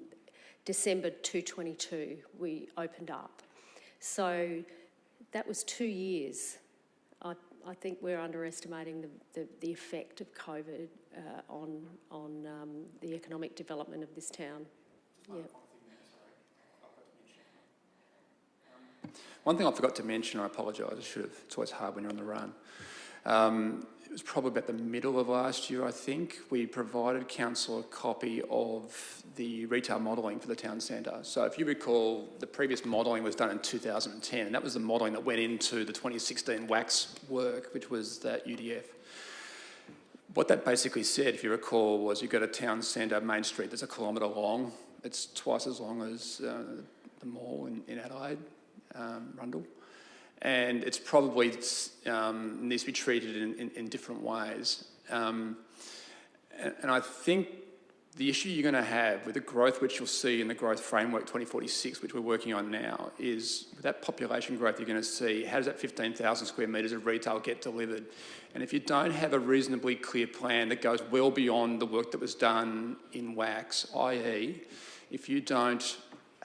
December 2022. We opened up, so that was 2 years. I think we're underestimating the effect of COVID on the economic development of this town. Yeah. One thing I forgot to mention, I apologise, I should have, it's always hard when you're on the run. It was probably about the middle of last year, I think, we provided council a copy of the retail modelling for the town centre. So if you recall, the previous modelling was done in 2010, and that was the modelling that went into the 2016 WACS work, which was that UDF. What that basically said, if you recall, was you've got a town centre, Main Street, that's 1 kilometre long. It's twice as long as the mall in Adelaide, Rundle. And it's probably needs to be treated in different ways. And I think the issue you're going to have with the growth which you'll see in the Growth Framework 2046, which we're working on now, is with that population growth you're going to see, how does that 15,000 square metres of retail get delivered? And if you don't have a reasonably clear plan that goes well beyond the work that was done in WACS, i.e. if you don't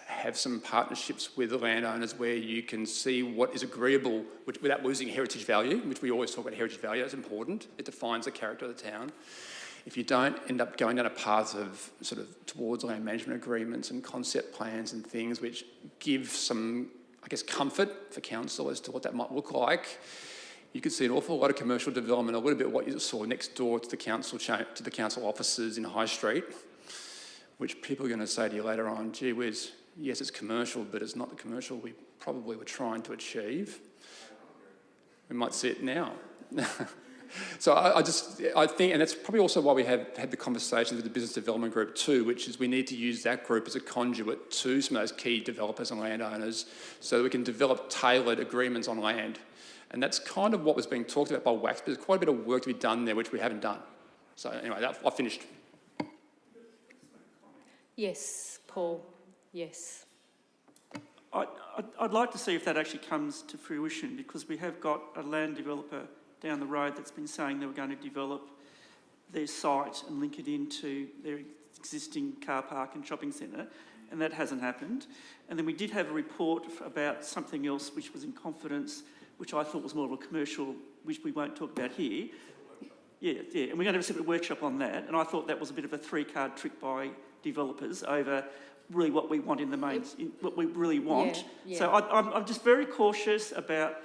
have some partnerships with the landowners where you can see what is agreeable without losing heritage value, which we always talk about heritage value, that's important. It defines the character of the town. if you don't end up going down a path of sort of towards land management agreements and concept plans and things which give some, I guess, comfort for council as to what that might look like, you could see an awful lot of commercial development, a little bit what you saw next door to the council offices in High Street, which people are going to say to you later on, gee whiz, yes, it's commercial, but it's not the commercial we probably were trying to achieve. We might see it now. So I think, and that's probably also why we have had the conversations with the business development group too, which is we need to use that group as a conduit to some of those key developers and landowners so that we can develop tailored agreements on land. And that's kind of what was being talked about by WACS, but there's quite a bit of work to be done there, which we haven't done. So anyway, I finished. Yes, Paul, yes. I'd like to see if that actually comes to fruition, because we have got a land developer down the road that's been saying they were going to develop their site and link it into their existing car park and shopping centre, and that hasn't happened. And then we did have a report about something else which was in confidence, which I thought was more of a commercial, which we won't talk about here. Yeah, and we're going to have a separate workshop on that, and I thought that was a bit of a three-card trick by developers over really what we want in the main, what we really want. Yeah. So I'm just very cautious about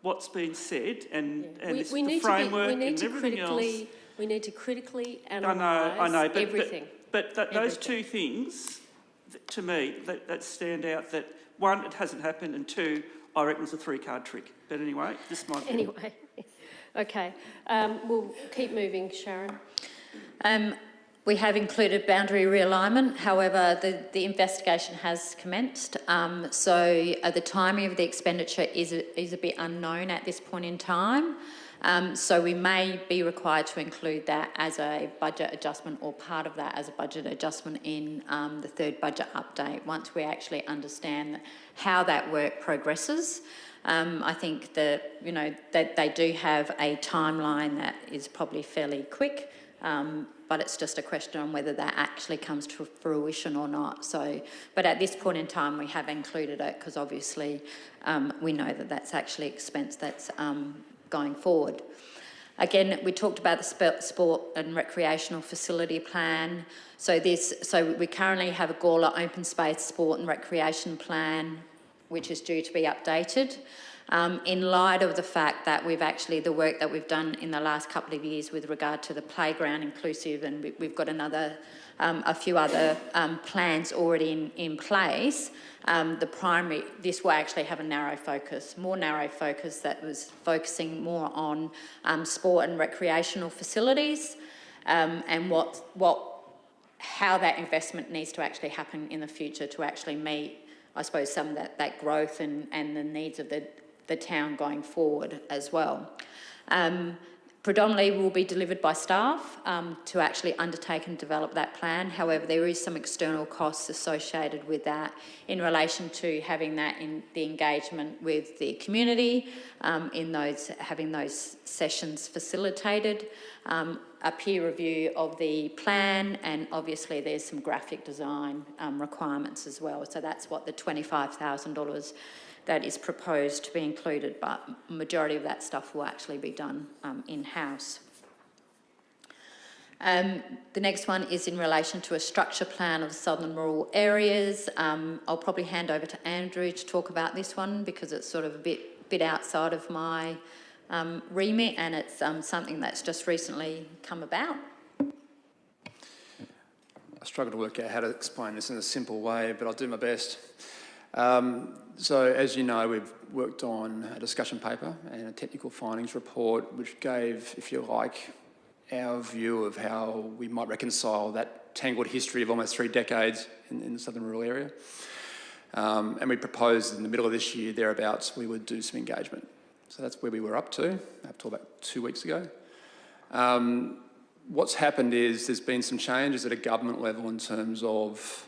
what's been said and the framework and everything else. We need to critically I analyse know, but everything. But those two things, to me, that stand out. That one, it hasn't happened, and two, I reckon it's a three-card trick. But anyway, this might be. Anyway, okay. We'll keep moving, Sharon. We have included boundary realignment. However, the investigation has commenced. So the timing of the expenditure is a bit unknown at this point in time. So we may be required to include that as a budget adjustment, or part of that as a budget adjustment in the third budget update, once we actually understand how that work progresses. I think that they do have a timeline that is probably fairly quick. But it's just a question on whether that actually comes to fruition or not. So, but at this point in time, we have included it because obviously we know that that's actually expense that's going forward. Again, we talked about the sport and recreational facility plan. So we currently have a Gawler open space sport and recreation plan, which is due to be updated. In light of the fact that the work that we've done in the last couple of years with regard to the playground inclusive, and we've got a few other plans already in place, this will actually have a more narrow focus that was focusing more on sport and recreational facilities, and how that investment needs to actually happen in the future to actually meet, I suppose, some of that growth and the needs of the town going forward as well. Predominantly will be delivered by staff to actually undertake and develop that plan. However, there is some external costs associated with that in relation to having that in the engagement with the community, having those sessions facilitated, a peer review of the plan, and obviously there's some graphic design requirements as well. So that's what the $25,000 that is proposed to be included, but majority of that stuff will actually be done in-house. The next one is in relation to a structure plan of southern rural areas. I'll probably hand over to Andrew to talk about this one because it's sort of a bit outside of my remit, and it's something that's just recently come about. I struggle to work out how to explain this in a simple way, but I'll do my best. So as you know, we've worked on a discussion paper and a technical findings report, which gave, if you like, our view of how we might reconcile that tangled history of almost 3 decades in the southern rural area. And we proposed in the middle of this year, thereabouts, we would do some engagement. So that's where we were up to about 2 weeks ago. What's happened is there's been some changes at a government level in terms of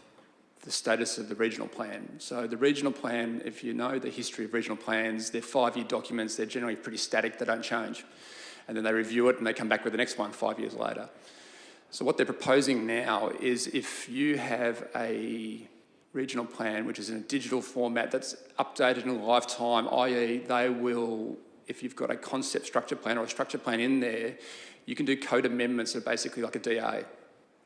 the status of the regional plan. So the regional plan, if you know the history of regional plans, they're 5-year documents, they're generally pretty static, they don't change. And then they review it and they come back with the next one 5 years later. So what they're proposing now is if you have a regional plan which is in a digital format that's updated in a lifetime, i.e. they will if you've got a concept structure plan or a structure plan in there, you can do code amendments that are basically like a DA.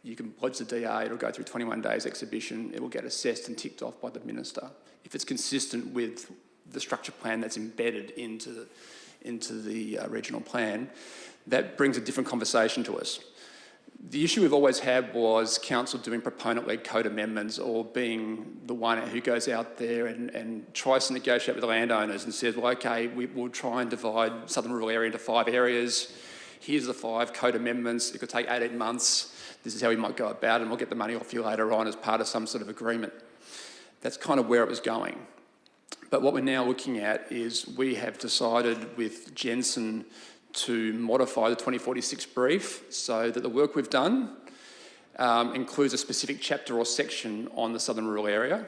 You can lodge the DA, it'll go through 21 days exhibition, it will get assessed and ticked off by the minister. If it's consistent with the structure plan that's embedded into the regional plan, that brings a different conversation to us. The issue we've always had was council doing proponent-led code amendments or being the one who goes out there and tries to negotiate with the landowners and says, well, okay, we'll try and divide southern rural area into 5 areas. Here's the 5 code amendments. It could take 18 months. This is how we might go about it, and we'll get the money off you later on as part of some sort of agreement. That's kind of where it was going. But what we're now looking at is we have decided with Jensen to modify the 2046 brief so that the work we've done includes a specific chapter or section on the southern rural area.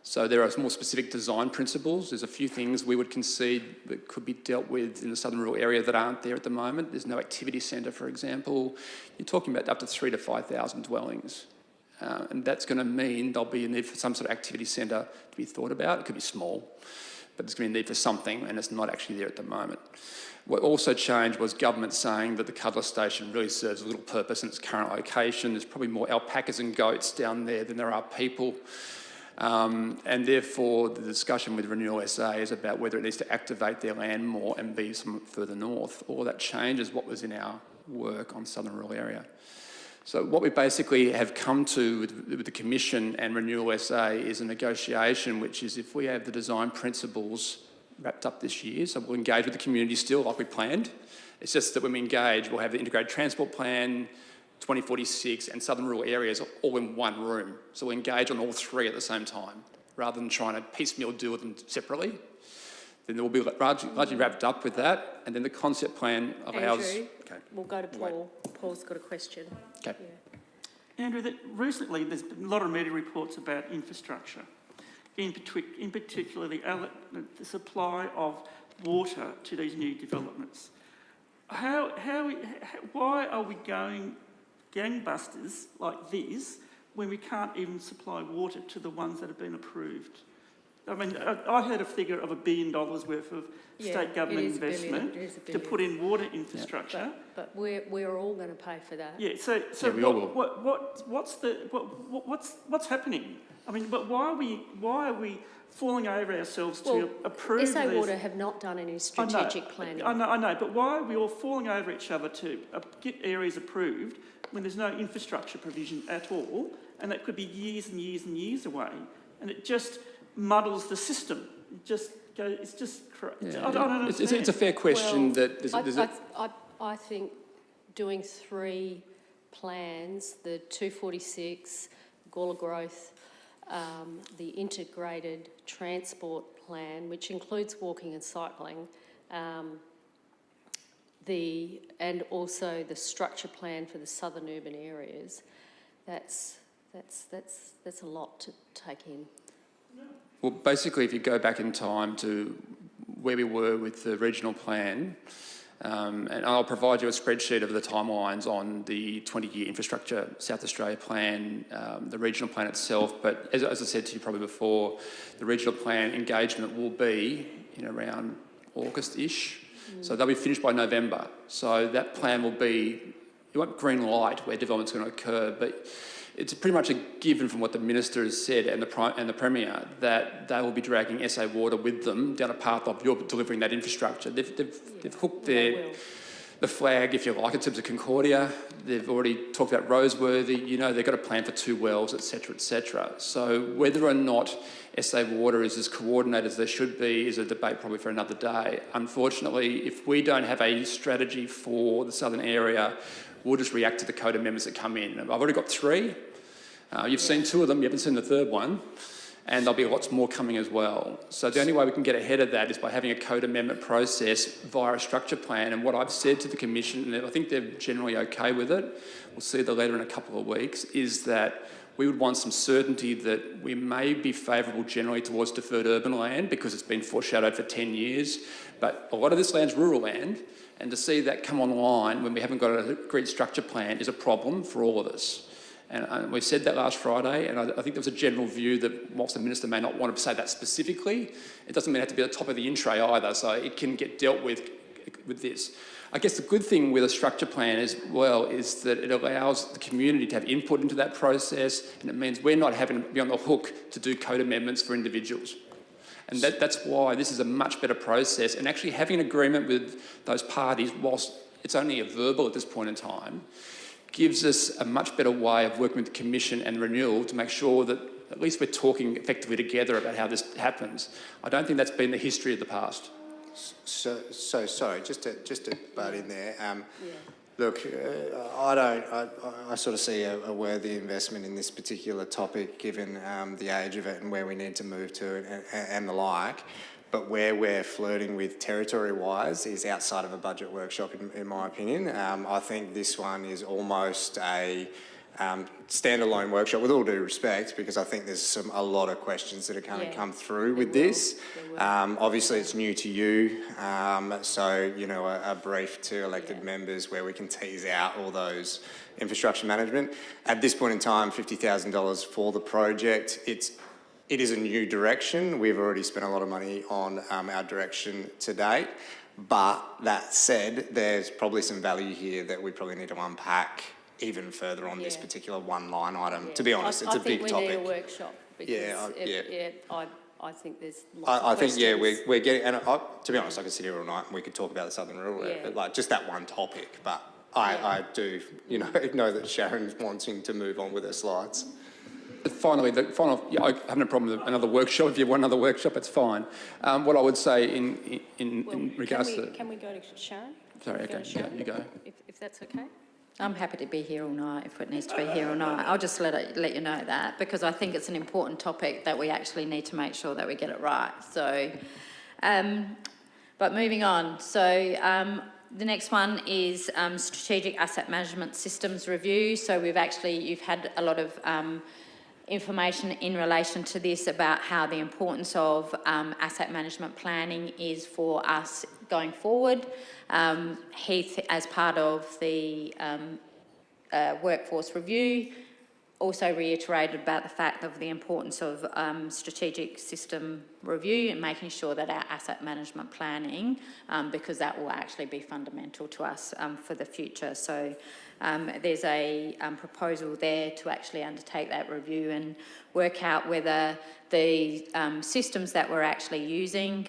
So there are more specific design principles. There's a few things we would concede that could be dealt with in the southern rural area that aren't there at the moment. There's no activity centre, for example. You're talking about up to 3,000 to 5,000 dwellings. And that's going to mean there'll be a need for some sort of activity centre to be thought about. It could be small, but there's going to be a need for something, and it's not actually there at the moment. What also changed was government saying that the Cuddler Station really serves a little purpose in its current location. There's probably more alpacas and goats down there than there are people. And therefore, the discussion with Renewal SA is about whether it needs to activate their land more and be some further north. All that changes what was in our work on southern rural area. So what we basically have come to with the Commission and Renewal SA is a negotiation, which is if we have the design principles wrapped up this year, so we'll engage with the community still like we planned. It's just that when we engage, we'll have the integrated transport plan, 2046 and southern rural areas all in one room. So we'll engage on all 3 at the same time, rather than trying to piecemeal deal with them separately. Then we'll be largely wrapped up with that, and then the concept plan allows... Andrew, okay. we'll go to Paul. Paul's got a question. Okay. Yeah. Andrew, recently there's been a lot of media reports about infrastructure, in particular the supply of water to these new developments. Why are we going gangbusters like this when we can't even supply water to the ones that have been approved? I mean, I heard a figure of $1 billion worth of state government investment to put in water infrastructure. But we're all going to pay for that. Yeah. So we all will. what's happening? I mean, but why are we falling over ourselves to approve SA these? Water have not done any strategic planning. I know, but why are we all falling over each other to get areas approved when there's no infrastructure provision at all, and that could be years and years and years away, and it just muddles the system. It's just correct. Yeah. I don't understand. It's a fair question I think doing 3 plans, the 246, Gawler Growth, the integrated transport plan, which includes walking and cycling, and also the structure plan for the southern urban areas, that's a lot to take in. Well, basically, if you go back in time to where we were with the regional plan, and I'll provide you a spreadsheet of the timelines on the 20-year infrastructure South Australia plan, the regional plan itself, but as I said to you probably before, the regional plan engagement will be in around August-ish, so they'll be finished by November. So that plan will be, it won't green light where development's going to occur, but it's pretty much a given from what the Minister has said and the Premier that they will be dragging SA Water with them down a path of you're delivering that infrastructure. They've hooked the flag, if you like, in terms of Concordia. They've already talked about Roseworthy. You know, they've got a plan for 2 wells, etc., etc. So whether or not SA Water is as coordinated as they should be is a debate probably for another day. Unfortunately, if we don't have a strategy for the southern area, we'll just react to the code amendments that come in. I've already got 3. You've seen 2 of them, you haven't seen the 3rd one, and there'll be lots more coming as well. So the only way we can get ahead of that is by having a code amendment process via a structure plan. And what I've said to the Commission, and I think they're generally okay with it, we'll see the letter in a couple of weeks, is that we would want some certainty that we may be favourable generally towards deferred urban land because it's been foreshadowed for 10 years, but a lot of this land's rural land, and to see that come online when we haven't got a agreed structure plan is a problem for all of us. And we said that last Friday, and I think there was a general view that whilst the Minister may not want to say that specifically, it doesn't mean it have to be at the top of the in-tray either, so it can get dealt with this. I guess the good thing with a structure plan as well is that it allows the community to have input into that process, and it means we're not having to be on the hook to do code amendments for individuals. And that's why this is a much better process, and actually having an agreement with those parties, whilst it's only a verbal at this point in time, gives us a much better way of working with the Commission and Renewal to make sure that at least we're talking effectively together about how this happens. I don't think that's been the history of the past. So sorry, just to butt in there. Look, I sort of see a worthy investment in this particular topic, given the age of it and where we need to move to and the like. But where we're flirting with territory-wise is outside of a budget workshop, in my opinion. I think this one is almost a standalone workshop, with all due respect, because I think there's a lot of questions that are going to come through with this. Obviously, it's new to you, so, you know, a brief to elected members where we can tease out all those infrastructure management. At this point in time, $50,000 for the project. It is a new direction. We've already spent a lot of money on our direction to date. But that said, there's probably some value here that we probably need to unpack even further on this particular one line item. To be honest, it's a big topic. I think we need a workshop because I think there's lots of I think, questions. we're getting, and to be honest, I could sit here all night and we could talk about the Southern Rural Area, like just that one topic. But I do, you know that Sharon's wanting to move on with her slides. Finally, I have no problem with another workshop. If you want another workshop, it's fine. What I would say in regards to... Can we go to Sharon? Sorry, okay, you go. If that's okay. I'm happy to be here all night if it needs to be here all night. I'll just let you know that, because I think it's an important topic that we actually need to make sure that we get it right. So, but moving on. So the next one is Strategic Asset Management Systems Review. So you've had a lot of information in relation to this about how the importance of asset management planning is for us going forward. Heath, as part of the workforce review, also reiterated about the fact of the importance of strategic system review and making sure that our asset management planning, because that will actually be fundamental to us for the future. So there's a proposal there to actually undertake that review and work out whether the systems that we're actually using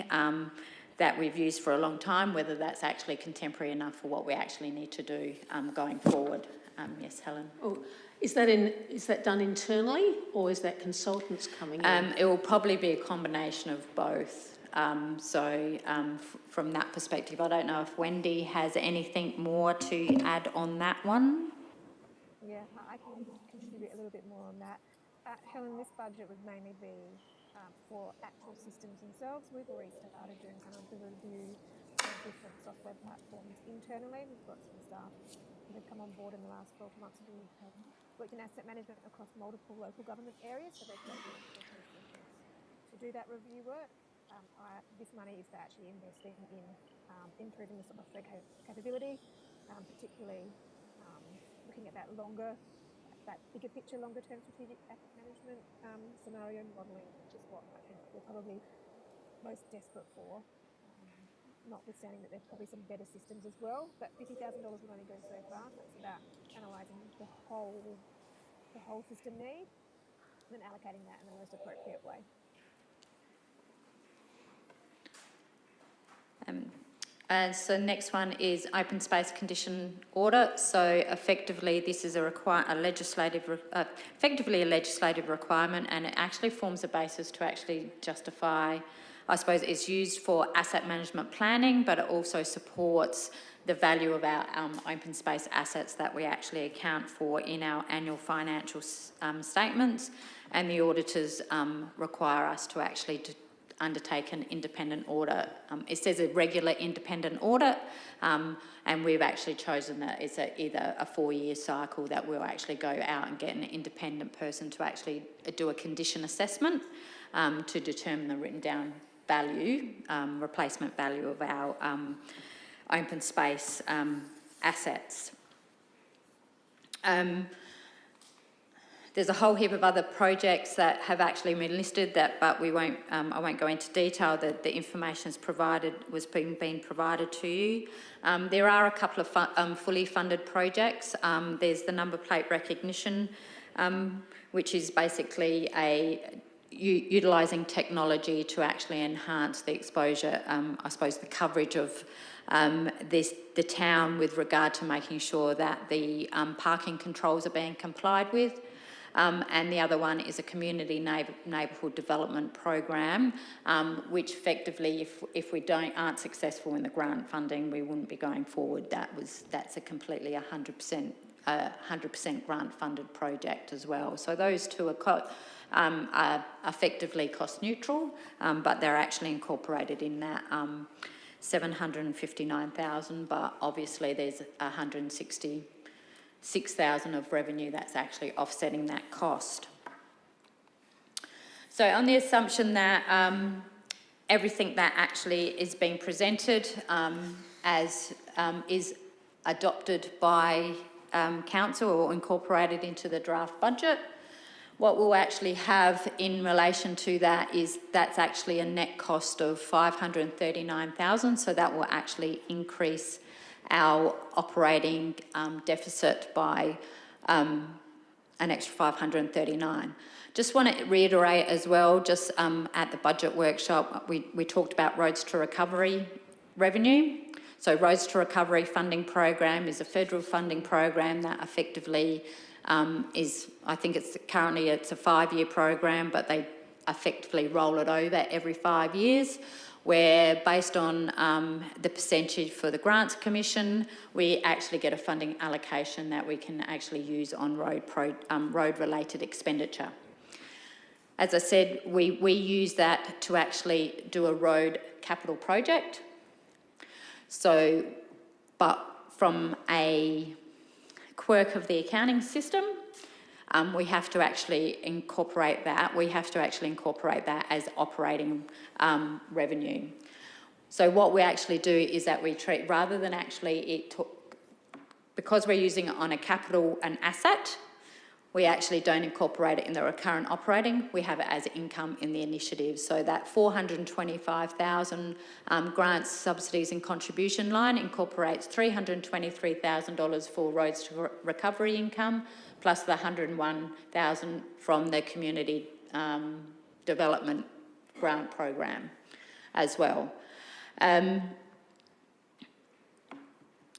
that we've used for a long time, whether that's actually contemporary enough for what we actually need to do going forward. Yes, Helen. Oh, is that done internally, or is that consultants coming in? It will probably be a combination of both. From that perspective, I don't know if Wendy has anything more to add on that one. Yeah, I can contribute a little bit more on that. Helen, this budget would mainly be for actual systems themselves. We've already started doing kind of the review of different software platforms internally. We've got some staff that have come on board in the last 12 months who have worked in asset management across multiple local government areas, so they've got the expertise to do that review work. This money is actually investing in improving the software capability, particularly looking at that bigger picture, longer term strategic asset management scenario modelling, which is what I think we're probably most desperate for, notwithstanding that there's probably some better systems as well. But $50,000 will only go so far, so it's about analysing the whole system need and then allocating that in the most appropriate way. So next one is open space condition audit. So effectively, this is effectively a legislative requirement, and it actually forms a basis to actually justify. I suppose it's used for asset management planning, but it also supports the value of our open space assets that we actually account for in our annual financial statements, and the auditors require us to actually undertake an independent audit. It says a regular independent audit, and we've actually chosen that it's either a 4-year cycle that we'll actually go out and get an independent person to actually do a condition assessment to determine the written down value, replacement value of our open space assets. There's a whole heap of other projects that have actually been listed, but we won't. I won't go into detail. That the information was being provided to you. There are a couple of fully funded projects. There's the number plate recognition, which is basically utilising technology to actually enhance the exposure. I suppose the coverage of the town with regard to making sure that the parking controls are being complied with. And the other one is a community neighbourhood development program, which effectively, if we aren't successful in the grant funding, we wouldn't be going forward. That's a completely 100% grant funded project as well. So those two are effectively cost neutral, but they're actually incorporated in that 759,000. But obviously, there's 166,000 of revenue that's actually offsetting that cost. So on the assumption that everything that actually is being presented is adopted by council or incorporated into the draft budget, what we'll actually have in relation to that is that's actually a net cost of 539,000, so that will actually increase our operating deficit by an extra 539. Just want to reiterate as well, just at the budget workshop, we talked about Roads to Recovery revenue. So Roads to Recovery funding program is a federal funding program that effectively is, I think it's a 5-year program, but they effectively roll it over every 5 years, where based on the percentage for the Grants Commission, we actually get a funding allocation that we can actually use on road-related expenditure. As I said, we use that to actually do a road capital project. So, but from a quirk of the accounting system, we have to actually incorporate that. We have to actually incorporate that as operating revenue. So what we actually do is that we treat, rather than actually because we're using it on a capital and asset, we actually don't incorporate it in the recurrent operating. We have it as income in the initiative. So that 425,000 grants, subsidies and contribution line incorporates $323,000 for Roads to Recovery income, plus the 101,000 from the community development grant program as well.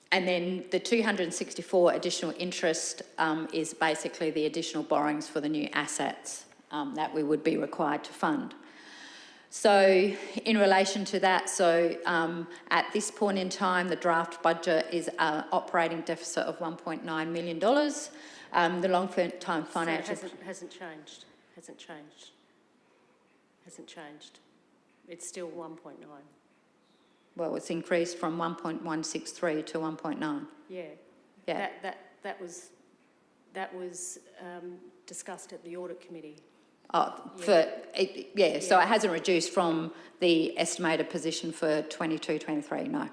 And then the 264 additional interest is basically the additional borrowings for the new assets that we would be required to fund. So in relation to that, at this point in time, the draft budget is an operating deficit of $1.9 million. The long-term financial... So it hasn't changed. It's still 1.9. Well, it's increased from 1.163 to 1.9. Yeah. That was discussed at the audit committee. So it hasn't reduced from the estimated position for 22-23, no.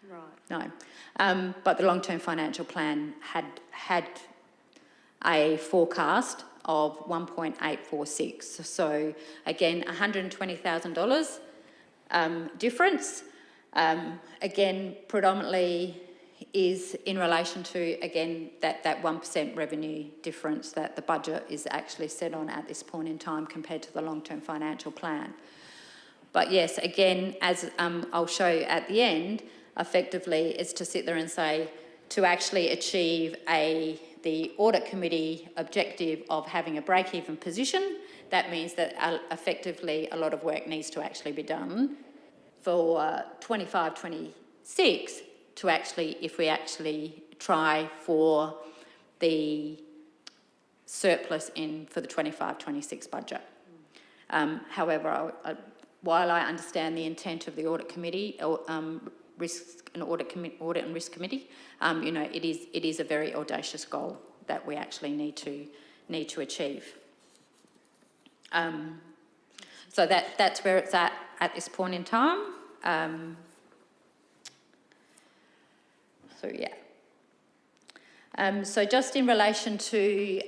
Right. No. But the long-term financial plan had a forecast of 1.846. So again, $120,000 difference. Again, predominantly is in relation to, again, that 1% revenue difference that the budget is actually set on at this point in time compared to the long-term financial plan. But yes, again, as I'll show you at the end, effectively is to sit there and say, to actually achieve the audit committee objective of having a break-even position, that means that effectively a lot of work needs to actually be done for 25-26 to actually, if we actually try for the surplus for the 25-26 budget. However, while I understand the intent of the audit committee, audit and risk committee, it is a very audacious goal that we actually need to achieve. So that's where it's at this point in time. So just in relation to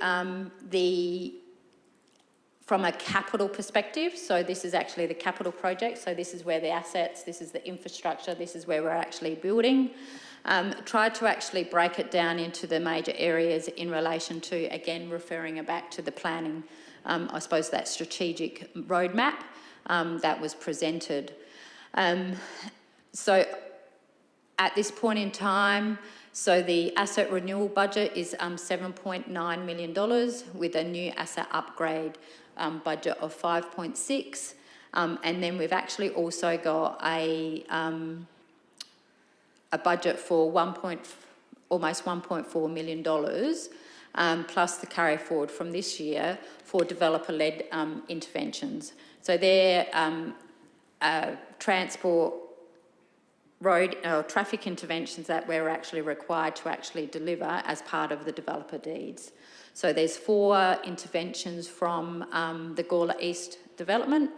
from a capital perspective, so this is actually the capital project, so this is where the assets, this is the infrastructure, this is where we're actually building. Tried to actually break it down into the major areas in relation to, again, referring it back to the planning, I suppose that strategic roadmap that was presented. So at this point in time, so the asset renewal budget is $7.9 million with a new asset upgrade budget of 5.6, and then we've actually also got a budget for almost $1.4 million, plus the carry forward from this year for developer-led interventions. So they're transport, road traffic interventions that we're actually required to actually deliver as part of the developer deeds. So there's 4 interventions from the Gawler East development,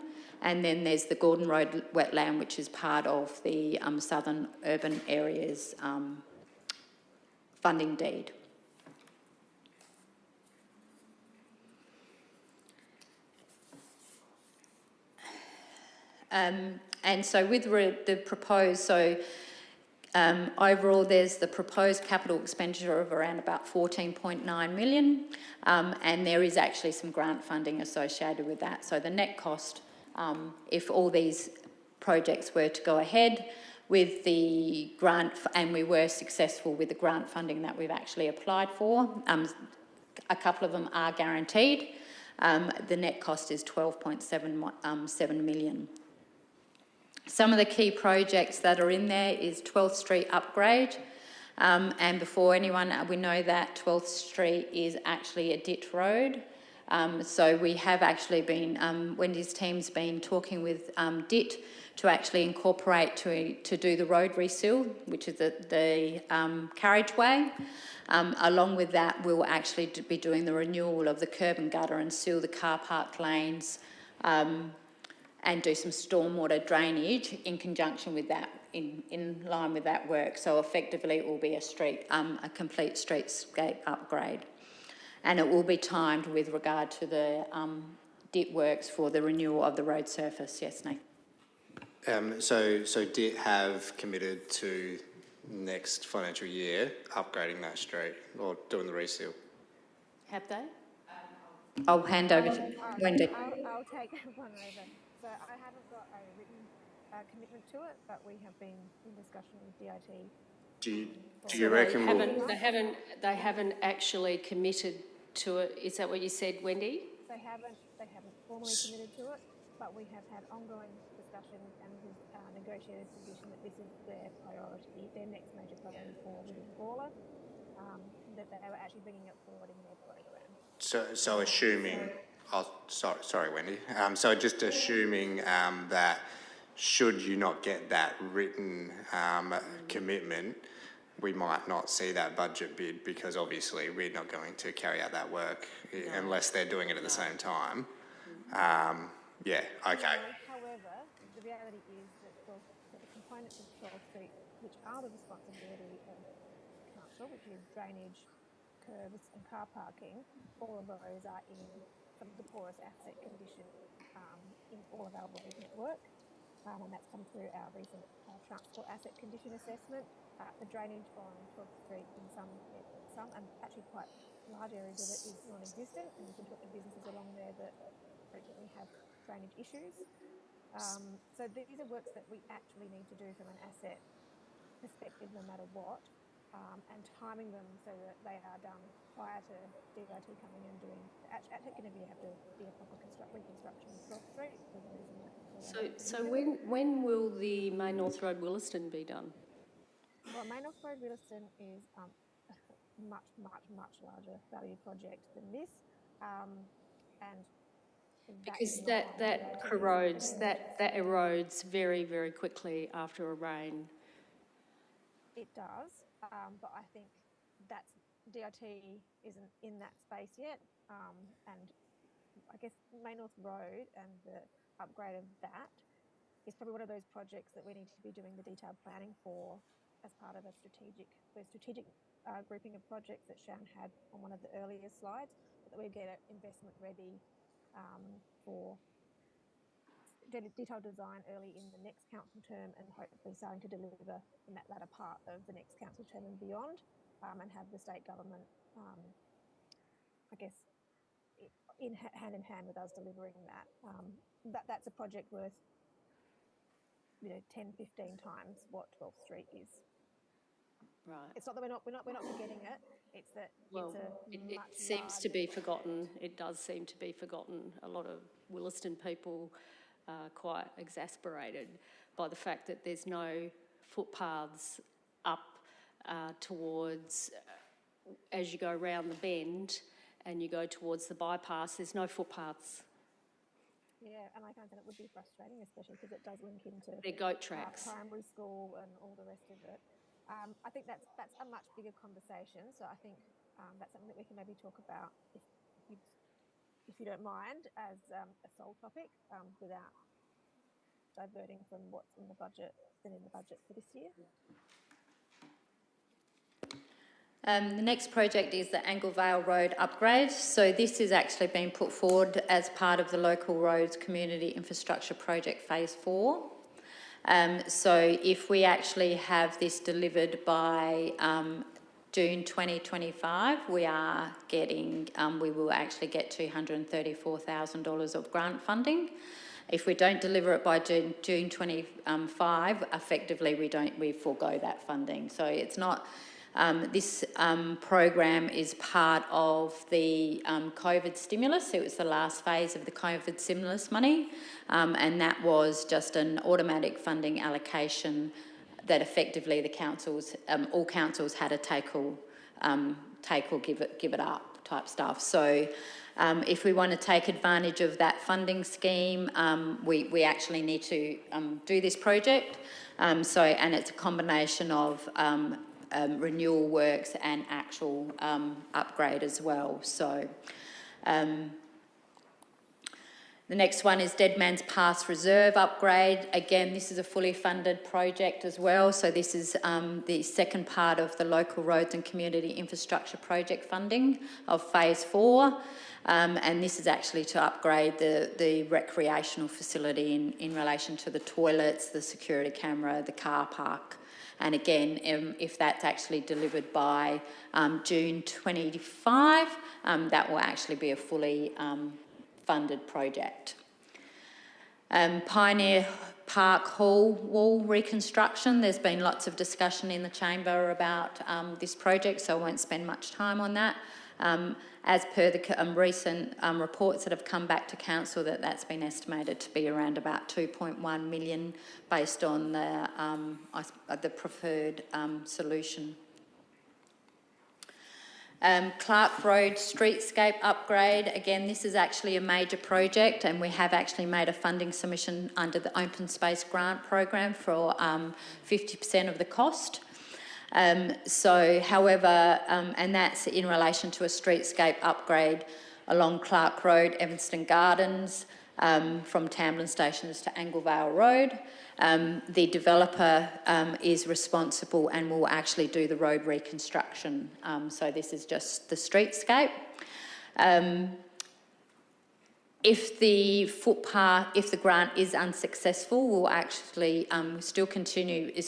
and then there's the Gordon Road wetland, which is part of the Southern Urban Areas funding deed. And so with the proposed, so overall there's the proposed capital expenditure of around about 14.9 million, and there is actually some grant funding associated with that. So the net cost, if all these projects were to go ahead with the grant, and we were successful with the grant funding that we've actually applied for, a couple of them are guaranteed, the net cost is 12.7 million. Some of the key projects that are in there is 12th Street upgrade, and before anyone, we know that 12th Street is actually a DIT road. So we have actually been, Wendy's team's been talking with DIT to actually incorporate to do the road reseal, which is the carriageway. Along with that, we'll actually be doing the renewal of the curb and gutter and seal the car park lanes, and do some stormwater drainage in conjunction with that, in line with that work. So effectively it will be a complete streetscape upgrade. And it will be timed with regard to the DIT works for the renewal of the road surface. Yes, Nathan? So DIT have committed to next financial year upgrading that street or doing the reseal? Have they? I'll hand over to Wendy. I'll take one over. So I haven't got a written commitment to it, but we have been in discussion with DIT. Do you reckon They haven't actually committed to it. Is that what you said, Wendy? They haven't formally committed to it, but we have had ongoing discussion and negotiated position that this is their priority, their next major priority for within Gawler, that they were actually bringing it forward in their program. So assuming, sorry, Wendy. So just assuming that should you not get that written commitment, we might not see that budget bid because obviously we're not going to carry out that work unless they're doing it at the same time. Yeah, okay. However, the reality is that the components of 12th Street, which are the responsibility of council, which is drainage, curbs and car parking, all of those are in some of the poorest asset condition in all of our road network, and that's come through our recent transport asset condition assessment. The drainage on 12th Street in some and actually quite large areas of it is non-existent, and you can talk to businesses along there that frequently have drainage issues. So these are works that we actually need to do from an asset perspective no matter what, and timing them so that they are done prior to DIT coming in and doing. Actually going to have to be a proper reconstruction of 12th Street. So when will the Main North Road Williston be done? Well, Main North Road Williston is a much larger value project than this, and because that corrodes, that erodes very, very quickly after a rain. It does, but I think that's DIT isn't in that space yet, and I guess Main North Road and the upgrade of that is probably one of those projects that we need to be doing the detailed planning for as part of a strategic grouping of projects that Sharon had on one of the earlier slides, but that we get an investment ready for detailed design early in the next council term, and hopefully starting to deliver in that latter part of the next council term and beyond, and have the state government, I guess, hand in hand with us delivering that. That's a project worth, 10, 15 times what 12th Street is. Right. It's not that we're not forgetting it. It's that Well, it's a it much seems to larger be project. forgotten. It does seem to be forgotten. A lot of Williston people are quite exasperated by the fact that there's no footpaths up towards, as you go round the bend and you go towards the bypass, there's no footpaths. Yeah, and I can understand it would be frustrating, especially because it does link into They're goat tracks. primary school and all the rest of it. I think that's a much bigger conversation. So I think that's something that we can maybe talk about if you don't mind, as a sole topic, without diverting from what's in the budget for this year. The next project is the Anglevale Road upgrade. So this is actually being put forward as part of the Local Roads Community Infrastructure Project Phase 4. So if we actually have this delivered by June 2025, we will actually get $234,000 of grant funding. If we don't deliver it by June 25, effectively we forego that funding. So it's not. This program is part of the COVID stimulus. It was the last phase of the COVID stimulus money, and that was just an automatic funding allocation that effectively the councils, all councils had a take or give it up type stuff. So if we want to take advantage of that funding scheme, we actually need to do this project. And it's a combination of renewal works and actual upgrade as well. So the next one is Dead Man's Pass Reserve upgrade. Again, this is a fully funded project as well. So this is the second part of the Local Roads and Community Infrastructure Project funding of Phase 4. And this is actually to upgrade the recreational facility in relation to the toilets, the security camera, the car park. And again, if that's actually delivered by June 25, that will actually be a fully funded project. Pioneer Park Hall wall reconstruction. There's been lots of discussion in the chamber about this project, so I won't spend much time on that. As per the recent reports that have come back to council, that's been estimated to be around about 2.1 million based on the preferred solution. Clark Road streetscape upgrade. Again, this is actually a major project, and we have actually made a funding submission under the Open Space Grant Program for 50% of the cost. However, and that's in relation to a streetscape upgrade along Clark Road, Evanston Gardens, from Tamblyn Stations to Anglevale Road. The developer is responsible and will actually do the road reconstruction. So this is just the streetscape. If the grant is unsuccessful, we'll actually is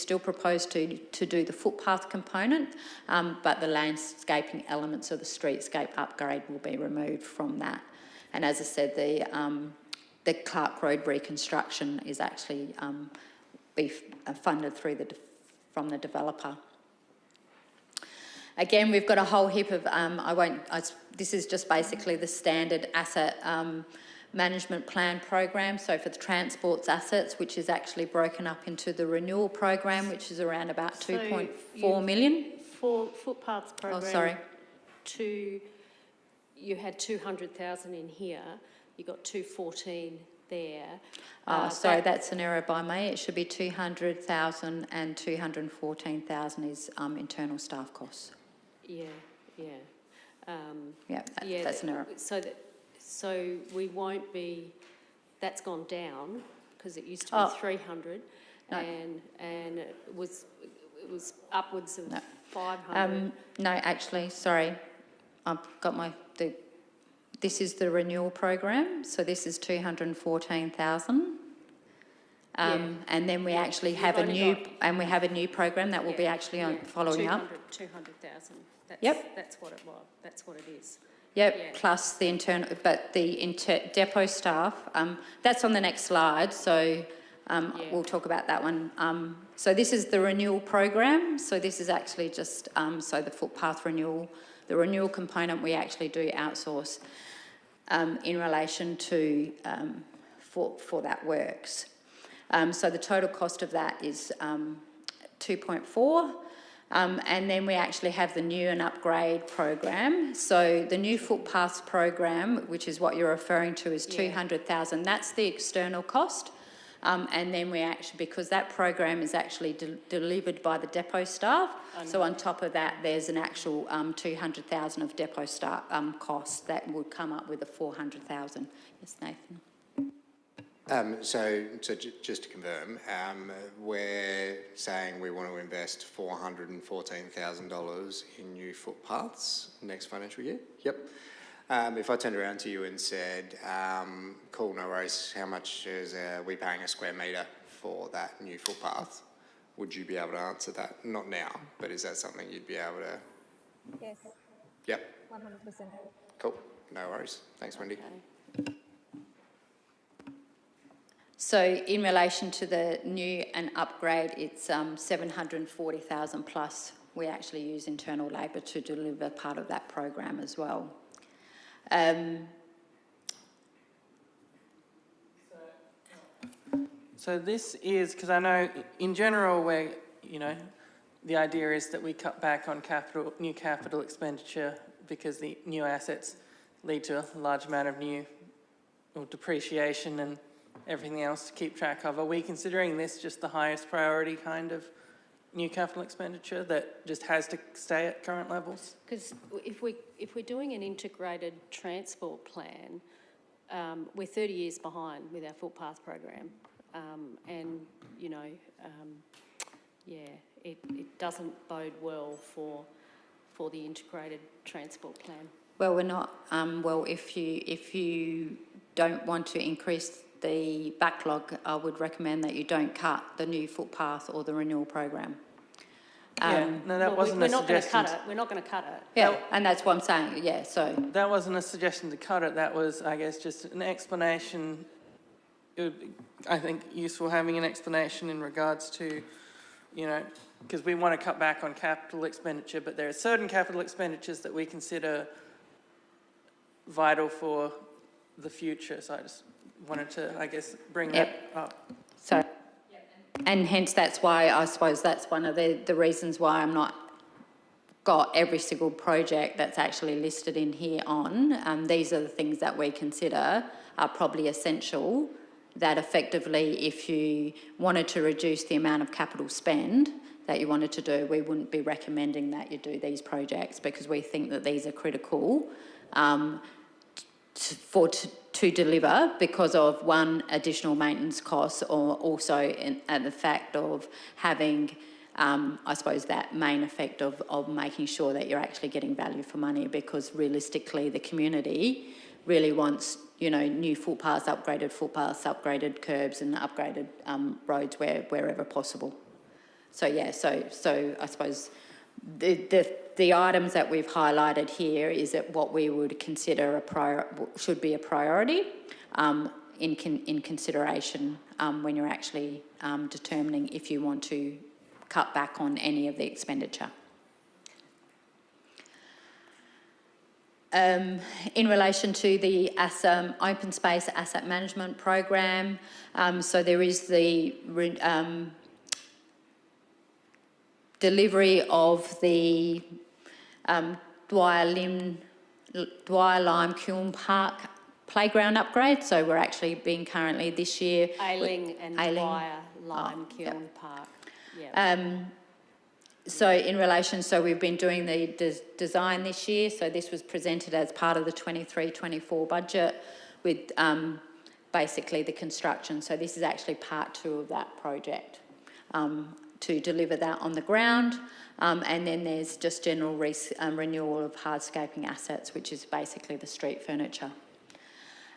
still proposed to do the footpath component, but the landscaping elements of the streetscape upgrade will be removed from that. And as I said, the Clark Road reconstruction is actually be funded from the developer. Again, we've got a whole heap of, this is just basically the standard asset management plan program. So for the transports assets, which is actually broken up into the renewal program, which is around about 2.4 million. For footpaths program. Oh, sorry. You had 200,000 in here. You got 214 there. Sorry, that's an error by me. It should be 200,000 and 214,000 is internal staff costs. Yeah. That's an error. So we won't be. That's gone down because it used to be 300, No. and it was upwards of 500. No, actually, sorry, I've got this is the renewal program, so this is 214,000. And then we actually You've have a only new, got- and we have a new program that will be Yeah, actually yeah, following up. 200,000. Yep. That's what it was. That's what it is. Yep, Yeah. plus the internal, but the depot staff, that's on the next slide, so we'll talk about that one. So this is the renewal program, so this is actually just, so the footpath renewal, the renewal component we actually do outsource in relation to, for that works. So the total cost of that is 2.4. And then we actually have the new and upgrade program. So the new footpaths program, which is what you're referring to, is 200,000. That's the external cost. And then we actually, because that program is actually delivered by the depot staff, so on top of that, there's an actual 200,000 of depot staff cost that would come up with a 400,000. Yes, Nathan. So just to confirm, we're saying we want to invest $414,000 in new footpaths next financial year? Yep. If I turned around to you and said, cool, no worries, how much is we paying a square metre for that new footpath? Would you be able to answer that? Not now, but is that something you'd be able to? Yes, Yep. 100%. Cool, no worries. Thanks, Wendy. Okay. So in relation to the new and upgrade, it's 740,000 plus. We actually use internal labour to deliver part of that program as well. So this is, because I know in general where, the idea is that we cut back on new capital expenditure because the new assets lead to a large amount of depreciation and everything else to keep track of. Are we considering this just the highest priority kind of new capital expenditure that just has to stay at current levels? Because if we're doing an integrated transport plan, we're 30 years behind with our footpath program, and it doesn't bode well for the integrated transport plan. Well, we're not. Well, if you don't want to increase the backlog, I would recommend that you don't cut the new footpath or the renewal program. No, that wasn't a suggestion. We're not going to cut it. Yeah, and that's what I'm saying. Yeah, so that wasn't a suggestion to cut it. That was, I guess, just an explanation. It would be, I think, useful having an explanation in regards to, because we want to cut back on capital expenditure, but there are certain capital expenditures that we consider vital for the future. So I just wanted to, I guess, bring that up. So, and hence that's why I suppose that's one of the reasons why I'm not got every single project that's actually listed in here on. These are the things that we consider are probably essential, that effectively if you wanted to reduce the amount of capital spend that you wanted to do, we wouldn't be recommending that you do these projects because we think that these are critical to deliver because of one, additional maintenance costs, or also the fact of having, I suppose, that main effect of making sure that you're actually getting value for money, because realistically the community really wants, new footpaths, upgraded curbs and upgraded roads wherever possible. So yeah, so I suppose the items that we've highlighted here is that what we would consider should be a priority in consideration when you're actually determining if you want to cut back on any of the expenditure. In relation to the open space asset management program, so there is the delivery of the Dwyer Lime Kiln Park playground upgrade. So we're actually being currently this year... Ailing and Dwyer Lime Kiln Park. Yeah. So in relation, so we've been doing the design this year. So this was presented as part of the 23-24 budget with basically the construction. So this is actually part 2 of that project. to deliver that on the ground. And then there's just general renewal of hardscaping assets, which is basically the street furniture.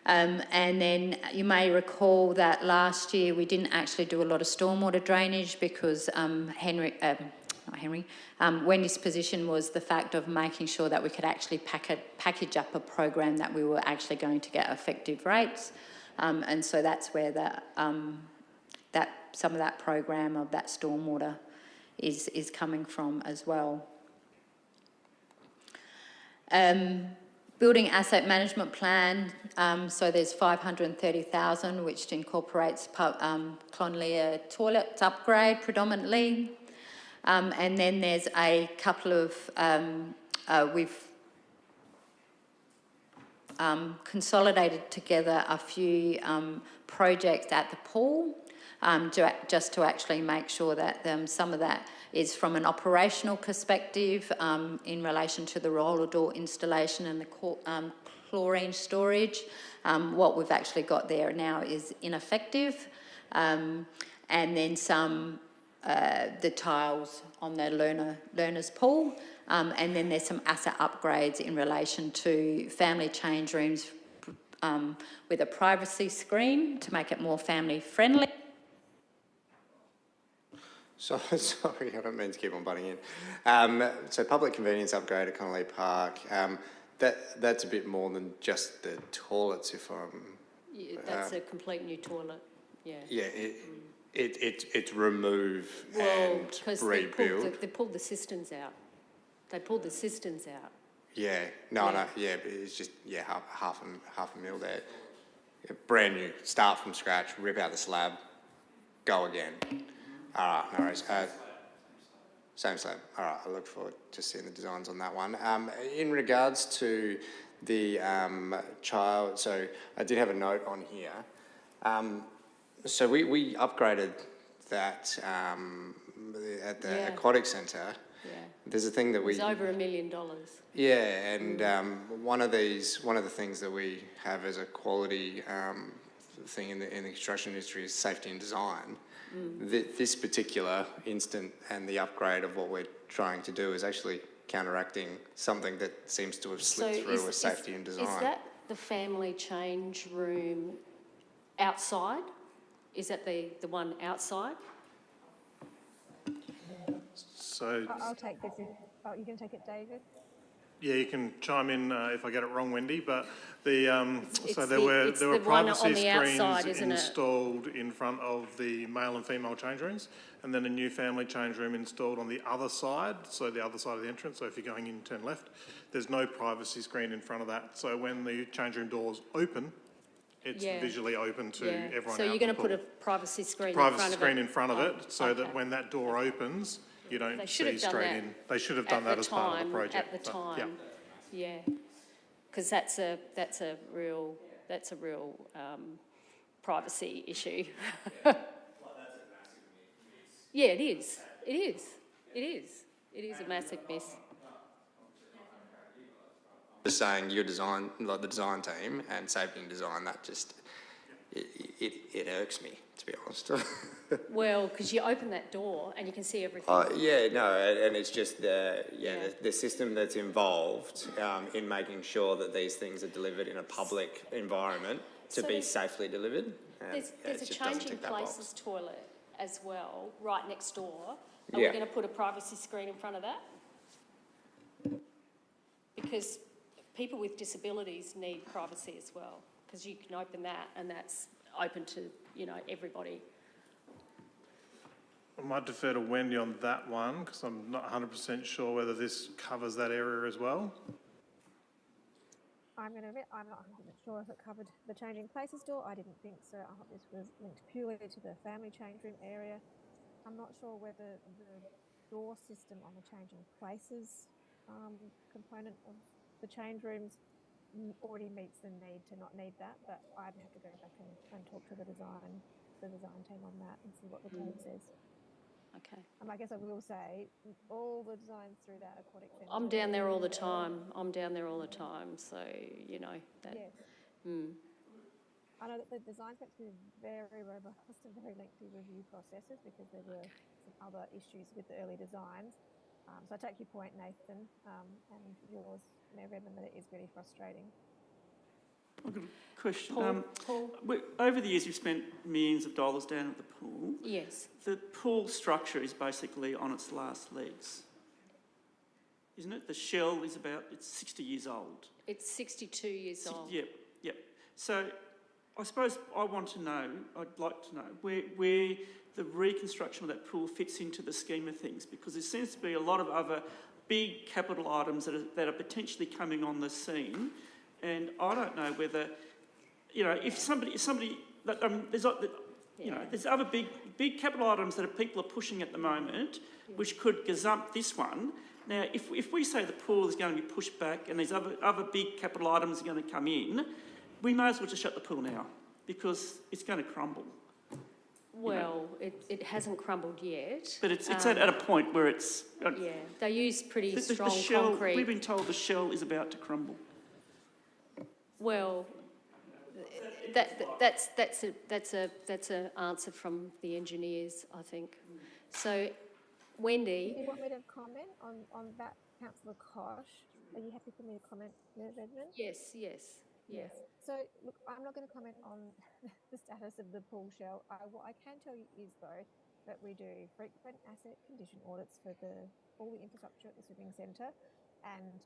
And then you may recall that last year we didn't actually do a lot of stormwater drainage because Wendy's position was the fact of making sure that we could actually package up a program that we were actually going to get effective rates. And so that's where some of that program of that stormwater is coming from as well. Building asset management plan, so there's 530,000, which incorporates Clonlea toilets upgrade predominantly. And then there's a couple of, we've consolidated together a few projects at the pool just to actually make sure that some of that is from an operational perspective in relation to the roller door installation and the chlorine storage. What we've actually got there now is ineffective. And then the tiles on the learners pool. And then there's some asset upgrades in relation to family change rooms with a privacy screen to make it more family friendly. So, sorry, I don't mean to keep on butting in. So public convenience upgrade at Connolly Park, that's a bit more than just the toilets, if I'm... Yeah, that's a complete new toilet, yeah. Yeah, it's remove and rebuild. They pulled the cisterns out. They pulled the cisterns out. Yeah, no, but it's just, half a mil there. Yeah, brand new, start from scratch, rip out the slab, go again. All right, no worries. Same slab. All right, I look forward to seeing the designs on that one. In regards to the child, so I did have a note on here. So we upgraded that at the aquatic centre. Yeah. There's a thing that It was over $1 million. Yeah, and one of the things that we have as a quality thing in the construction industry is safety and design. This particular instant and the upgrade of what we're trying to do is actually counteracting something that seems to have slipped through with safety and design. Is that the family change room outside? Is that the one outside? So, I'll take this. Oh, you can take it, David? yeah, you can chime in if I get it wrong, Wendy, but there It's were the one privacy on the outside, screens isn't it? installed in front of the male and female change rooms, and then a new family change room installed on the other side, so the other side of the entrance. So if you're going in, turn left. There's no privacy screen in front of that. So when the change room doors open, it's visually open to everyone. So out you're the going to pool. put a privacy screen In front of it, so that when that door opens, you don't see straight in. They should have done that as part of the project. At the time, yeah, because that's a real privacy issue. Yeah, it is. It is. It is. It is a massive miss. Just saying, your design, like the design team and safety and design, that just it irks me, to be honest. Well, because you open that door and you can see everything. And it's just the system that's involved in making sure that these things are delivered in a public environment to be safely delivered. There's a changing places toilet as well, right next door. Are we going to put a privacy screen in front of that? Because people with disabilities need privacy as well, because you can open that and that's open to, everybody. I might defer to Wendy on that one, because I'm not 100% sure whether this covers that area as well. I'm going to admit I'm not 100% sure if it covered the changing places door. I didn't think so. I thought this was linked purely to the family change room area. I'm not sure whether the door system on the changing places component of the change rooms already meets the need to not need that, but I'd have to go back and talk to the design team on that and see what the code says. Okay. I guess I will say all the designs through that aquatic centre. I'm down there all the time. So, that... Yes. I know that the design went through very robust and very lengthy review processes because there were some other issues with the early designs. So I take your point, Nathan, and yours, Mayor Redmond, that it is really frustrating. I've got a question. Paul? Over the years, we've spent millions of dollars down at the pool. Yes. The pool structure is basically on its last legs, isn't it? The shell is it's 60 years old. It's 62 years old. Yep. So I suppose I'd like to know where the reconstruction of that pool fits into the scheme of things, because there seems to be a lot of other big capital items that are potentially coming on the scene, and I don't know whether, if somebody, there's other big capital items that people are pushing at the moment, which could gazump this one. Now, if we say the pool is going to be pushed back and these other big capital items are going to come in, we may as well just shut the pool now, because it's going to crumble. Well, it hasn't crumbled yet. But it's at a point where it's... yeah, they use pretty the strong shell, concrete. we've been told the shell is about to crumble. Well, that's an answer from the engineers, I think. So, Wendy. Do you want me to comment on that, Councillor Kosh? Are you happy for me to comment, Mayor Redmond? Yes. So, look, I'm not going to comment on the status of the pool shell. What I can tell you is, though, that we do frequent asset condition audits for all the infrastructure at the swimming centre, and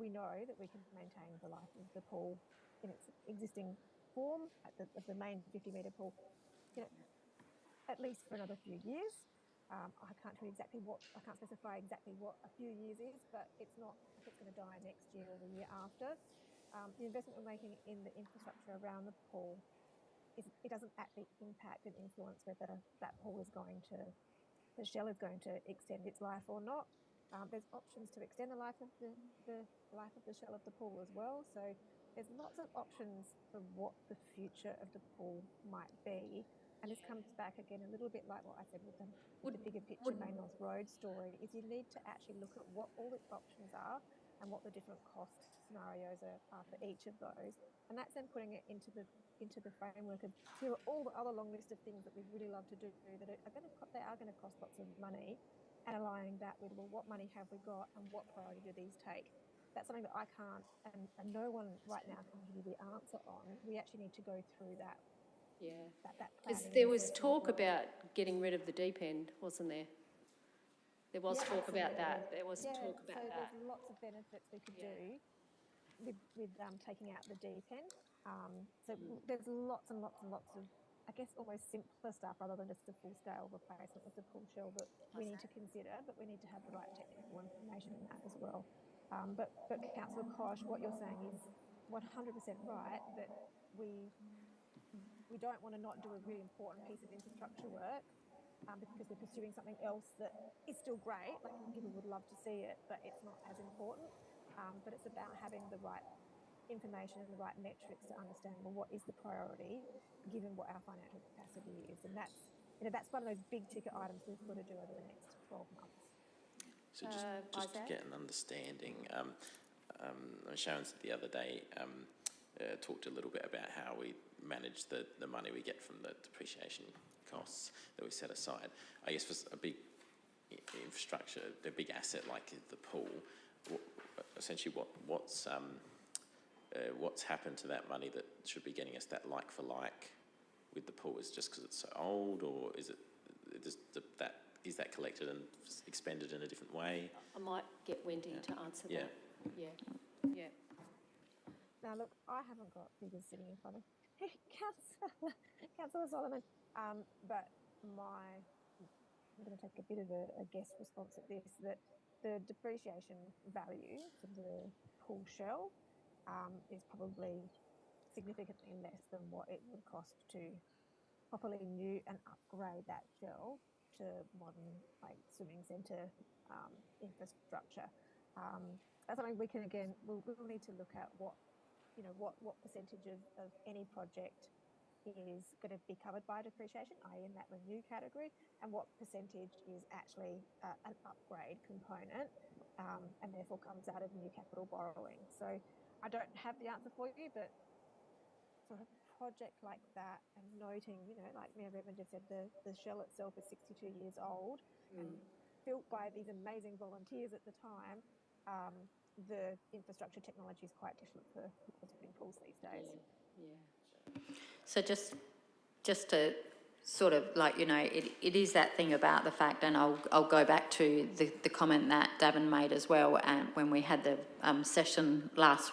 we know that we can maintain the life of the pool in its existing form of the main 50-metre pool, at least for another few years. I can't tell you exactly I can't specify exactly what a few years is, but it's not like it's going to die next year or the year after. The investment we're making in the infrastructure around the pool, it doesn't actually impact and influence whether that pool is the shell is going to extend its life or not. There's options to extend the life of the life of the shell of the pool as well. So there's lots of options for what the future of the pool might be. And this comes back again a little bit like what I said with the bigger picture Main North Road story, is you need to actually look at what all the options are and what the different cost scenarios are for each of those. And that's then putting it into the framework of all the other long list of things that we'd really love to do that are going to cost lots of money, and aligning that with, well, what money have we got and what priority do these take? That's something that I can't, and no one right now can give you the answer on. We actually need to go through that. Yeah. That Because planning there was assessment talk as well. about getting rid of the deep end, wasn't there? There was talk about that. There was talk about so that. there's lots of benefits we could do with taking out the deep end. So there's lots and lots and lots of, I guess, almost simpler stuff rather than just a full-scale replacement with the pool shell that we need to consider, but we need to have the right technical information in that as well. But Councillor Kosh, what you're saying is 100% right, that we don't want to not do a really important piece of infrastructure work because we're pursuing something else that is still great, like people would love to see it, but it's not as important. But it's about having the right information and the right metrics to understand, well, what is the priority given what our financial capacity is. And that's one of those big ticket items we've got to do over the next 12 months. So just to get an understanding, Sharon said the other day, talked a little bit about how we manage the money we get from the depreciation costs that we set aside. I guess for a big infrastructure, a big asset like the pool, essentially what's happened to that money that should be getting us that like for like with the pool? Is it just because it's so old, or is that collected and expended in a different way? I might get Wendy to answer that. Yeah. Now, look, I haven't got figures sitting in front of Councillor Solomon, but I'm going to take a bit of a guess response at this, that the depreciation value of the pool shell is probably significantly less than what it would cost to properly new and upgrade that shell to modern, like, swimming centre infrastructure. That's something we can, again, we'll need to look at what percentage of any project is going to be covered by depreciation, i.e. in that renew category, and what percentage is actually an upgrade component and therefore comes out of new capital borrowing. So I don't have the answer for you, but sort of project like that and noting, you know, like Mayor Redmond just said, the shell itself is 62 years old and built by these amazing volunteers at the time, the infrastructure technology is quite different for water swimming pools these days. So just to sort of like, you know, it is that thing about the fact, and I'll go back to the comment that Davin made as well when we had the session last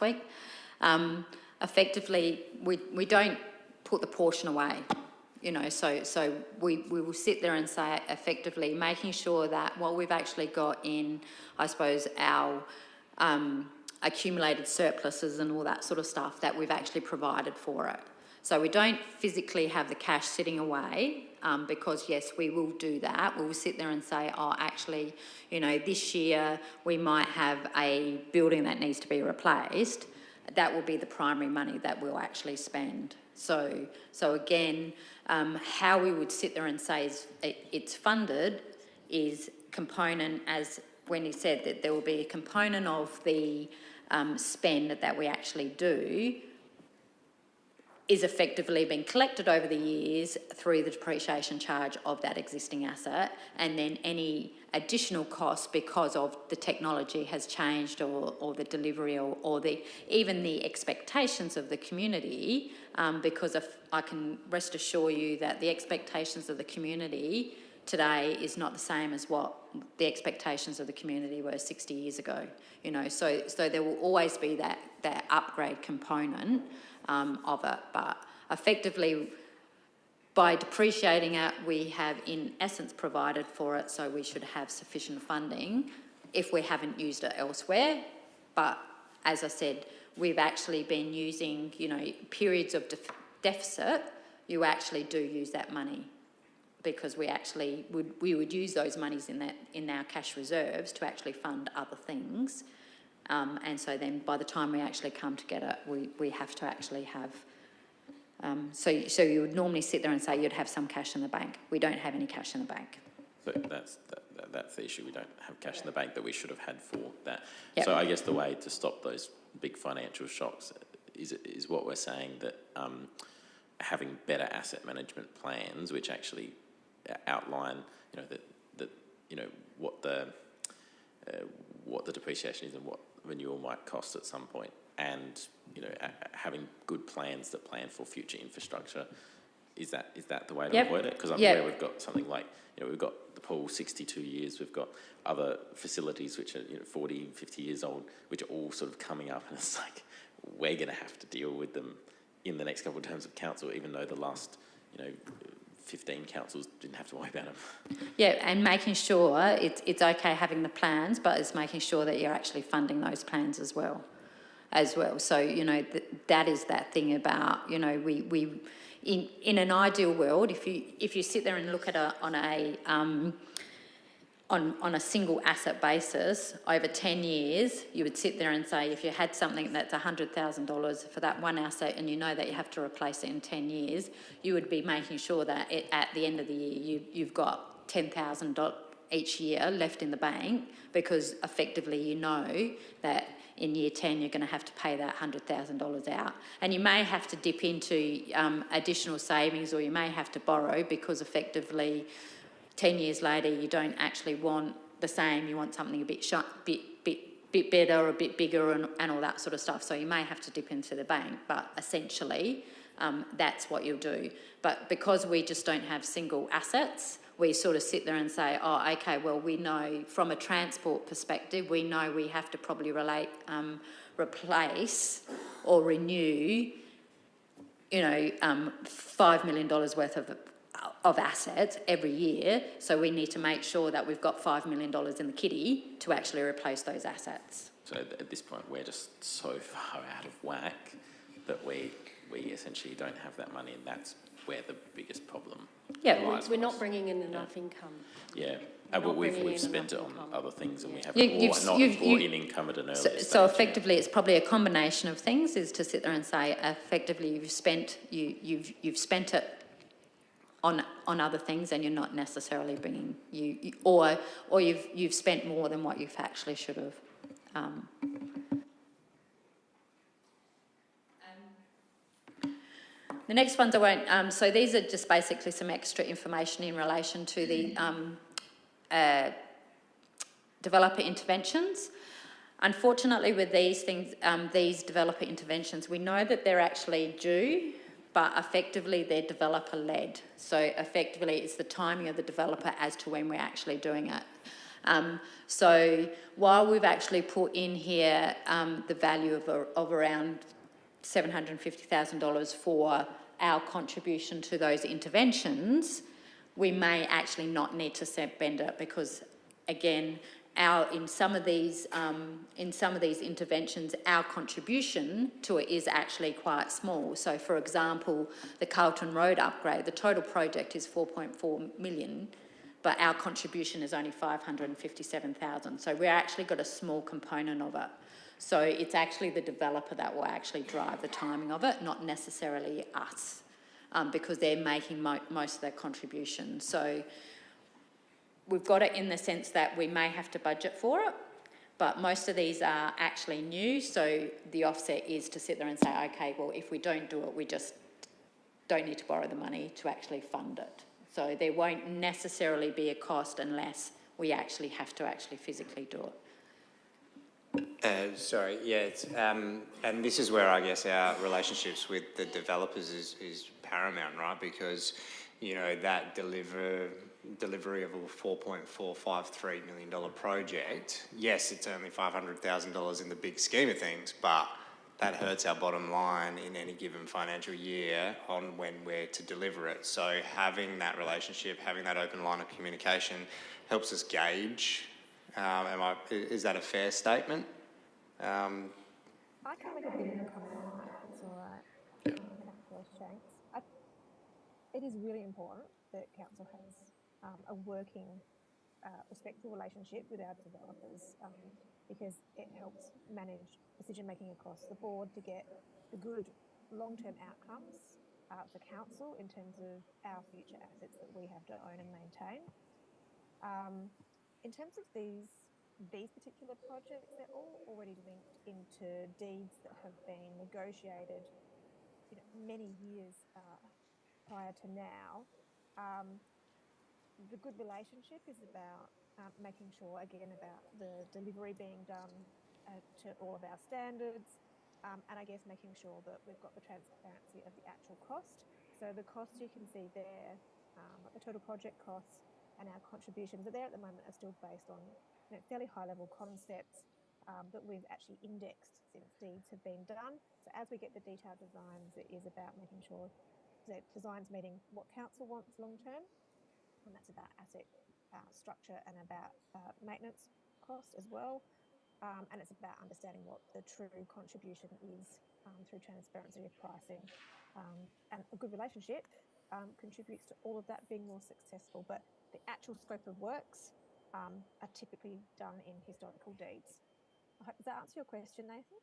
week? Effectively, we don't put the portion away, you know, so we will sit there and say effectively making sure that what we've actually got in, I suppose, our accumulated surpluses and all that sort of stuff, that we've actually provided for it. So we don't physically have the cash sitting away, because yes, we will do that. We'll sit there and say, oh, actually, you know, this year we might have a building that needs to be replaced. That will be the primary money that we'll actually spend. So again, how we would sit there and say it's funded is component, as Wendy said, that there will be a component of the spend that we actually do is effectively being collected over the years through the depreciation charge of that existing asset, and then any additional costs because of the technology has changed or the delivery or even the expectations of the community, because I can rest assure you that the expectations of the community today is not the same as what the expectations of the community were 60 years ago, you know, so there will always be that upgrade component of it, but effectively by depreciating it, we have in essence provided for it, so we should have sufficient funding if we haven't used it elsewhere. But as I said, we've actually been using, you know, periods of deficit, you actually do use that money, because we actually would use those monies in our cash reserves to actually fund other things. And so then by the time we actually come to get it, we have to actually have... So you would normally sit there and say you'd have some cash in the bank. We don't have any cash in the bank. So that's the issue. We don't have cash in the bank that we should have had for that. Yep. So I guess the way to stop those big financial shocks is what we're saying, that having better asset management plans, which actually outline, you know, that you know what the depreciation is and what renewal might cost at some point, and you know, having good plans that plan for future infrastructure. Is that the way to avoid it? Because I'm aware we've got something like, you know, we've got the pool 62 years, we've got other facilities which are, you know, 40, 50 years old, which are all sort of coming up, and it's like we're going to have to deal with them in the next couple of terms of council, even though the last, you know, 15 councils didn't have to worry about them. Yeah, and making sure it's okay having the plans, but it's making sure that you're actually funding those plans as well. So, you know, that is that thing about, you know, we in an ideal world, if you sit there and look at on a single asset basis over 10 years, you would sit there and say, if you had something that's $100,000 for that one asset and you know that you have to replace it in 10 years, you would be making sure that at the end of the year you've got $10,000 each year left in the bank, because effectively you know that in year 10 you're going to have to pay that $100,000 out. And you may have to dip into additional savings, or you may have to borrow, because effectively 10 years later you don't actually want the same, you want something a bit better or a bit bigger and all that sort of stuff. So you may have to dip into the bank, but essentially that's what you'll do. But because we just don't have single assets, we sort of sit there and say, oh, okay, well, we know from a transport perspective, we know we have to probably replace or renew, you know, $5 million worth of assets every year. So we need to make sure that we've got $5 million in the kitty to actually replace those assets. So at this point, we're just so far out of whack that we essentially don't have that money, and that's where the biggest problem lies. We're not bringing in enough income. Yeah, but we've spent it on other things, and we haven't brought in income at an earlier stage. So effectively, it's probably a combination of things. Is to sit there and say, effectively, you've spent it on other things, and you're not necessarily bringing or you've spent more than what you've actually should have. The next ones I won't, so these are just basically some extra information in relation to the developer interventions. Unfortunately, with these things, these developer interventions, we know that they're actually due, but effectively they're developer-led. So effectively it's the timing of the developer as to when we're actually doing it. So while we've actually put in here the value of around $750,000 for our contribution to those interventions, we may actually not need to spend it because, again, in some of these interventions, our contribution to it is actually quite small. So, for example, the Carlton Road upgrade, the total project is $4.4 million, but our contribution is only $557,000. So we've actually got a small component of it. So it's actually the developer that will actually drive the timing of it, not necessarily us, because they're making most of their contribution. So we've got it in the sense that we may have to budget for it, but most of these are actually new. So the offset is to sit there and say, okay, well, if we don't do it, we just don't need to borrow the money to actually fund it. So there won't necessarily be a cost unless we actually have to actually physically do it. And this is where I guess our relationships with the developers is paramount, right? Because, you know, that delivery of a $4.453 million project, yes, it's only $500,000 in the big scheme of things, but that hurts our bottom line in any given financial year on when we're to deliver it. So having that relationship, having that open line of communication helps us gauge. Is that a fair statement? I can make a bit of a comment on that, if it's all right. Councillor Shanks. It is really important that council has a working, respectful relationship with our developers because it helps manage decision-making across the board to get the good long-term outcomes for council in terms of our future assets that we have to own and maintain. In terms of these particular projects, they're all already linked into deeds that have been negotiated, you know, many years prior to now. The good relationship is about making sure, again, about the delivery being done to all of our standards, and I guess making sure that we've got the transparency of the actual cost. So the costs you can see there, the total project costs and our contributions are there at the moment are still based on, you know, fairly high-level concepts that we've actually indexed since deeds have been done. So as we get the detailed designs, it is about making sure that designs meeting what council wants long-term, and that's about asset structure and about maintenance cost as well. And it's about understanding what the true contribution is through transparency of pricing. And a good relationship contributes to all of that being more successful. But the actual scope of works are typically done in historical deeds. Does that answer your question, Nathan?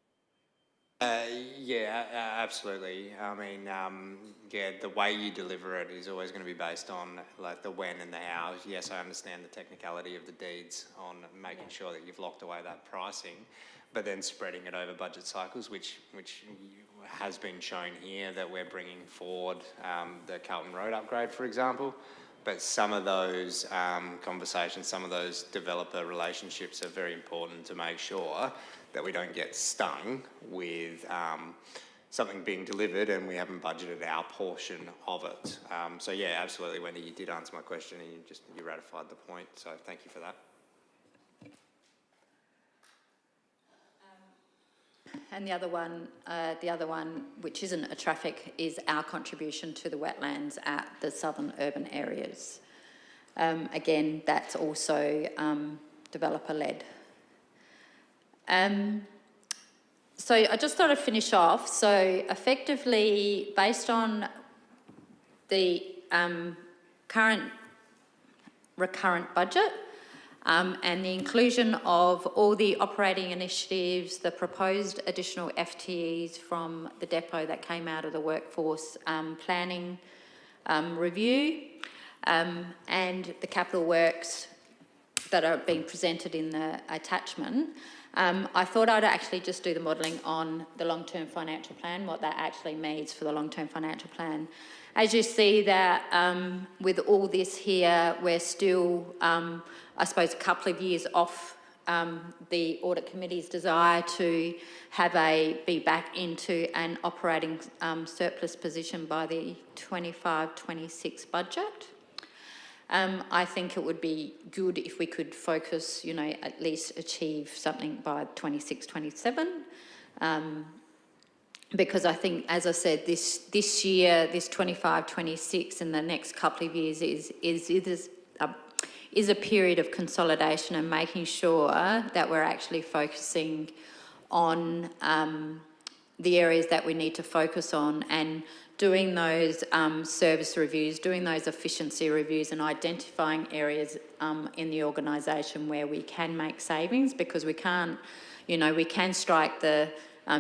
Yeah, absolutely. I mean, the way you deliver it is always going to be based on like the when and the how. Yes, I understand the technicality of the deeds on making sure that you've locked away that pricing, but then spreading it over budget cycles, which has been shown here that we're bringing forward the Carlton Road upgrade, for example. But some of those conversations, some of those developer relationships are very important to make sure that we don't get stung with something being delivered and we haven't budgeted our portion of it. So yeah, absolutely, Wendy, you did answer my question and you ratified the point. So thank you for that. And the other one, which isn't a traffic, is our contribution to the wetlands at the southern urban areas. Again, that's also developer-led. So I just thought I'd finish off. So effectively, based on the current recurrent budget, and the inclusion of all the operating initiatives, the proposed additional FTEs from the depot that came out of the workforce planning review, and the capital works that are being presented in the attachment, I thought I'd actually just do the modelling on the long-term financial plan, what that actually means for the long-term financial plan. As you see that with all this here, we're still, I suppose, a couple of years off the Audit Committee's desire to be back into an operating surplus position by the 25-26 budget. I think it would be good if we could focus, at least achieve something by 26-27. Because I think, as I said, this year, this 25-26 and the next couple of years is a period of consolidation and making sure that we're actually focusing on the areas that we need to focus on and doing those service reviews, doing those efficiency reviews and identifying areas in the organisation where we can make savings, because we can't, we can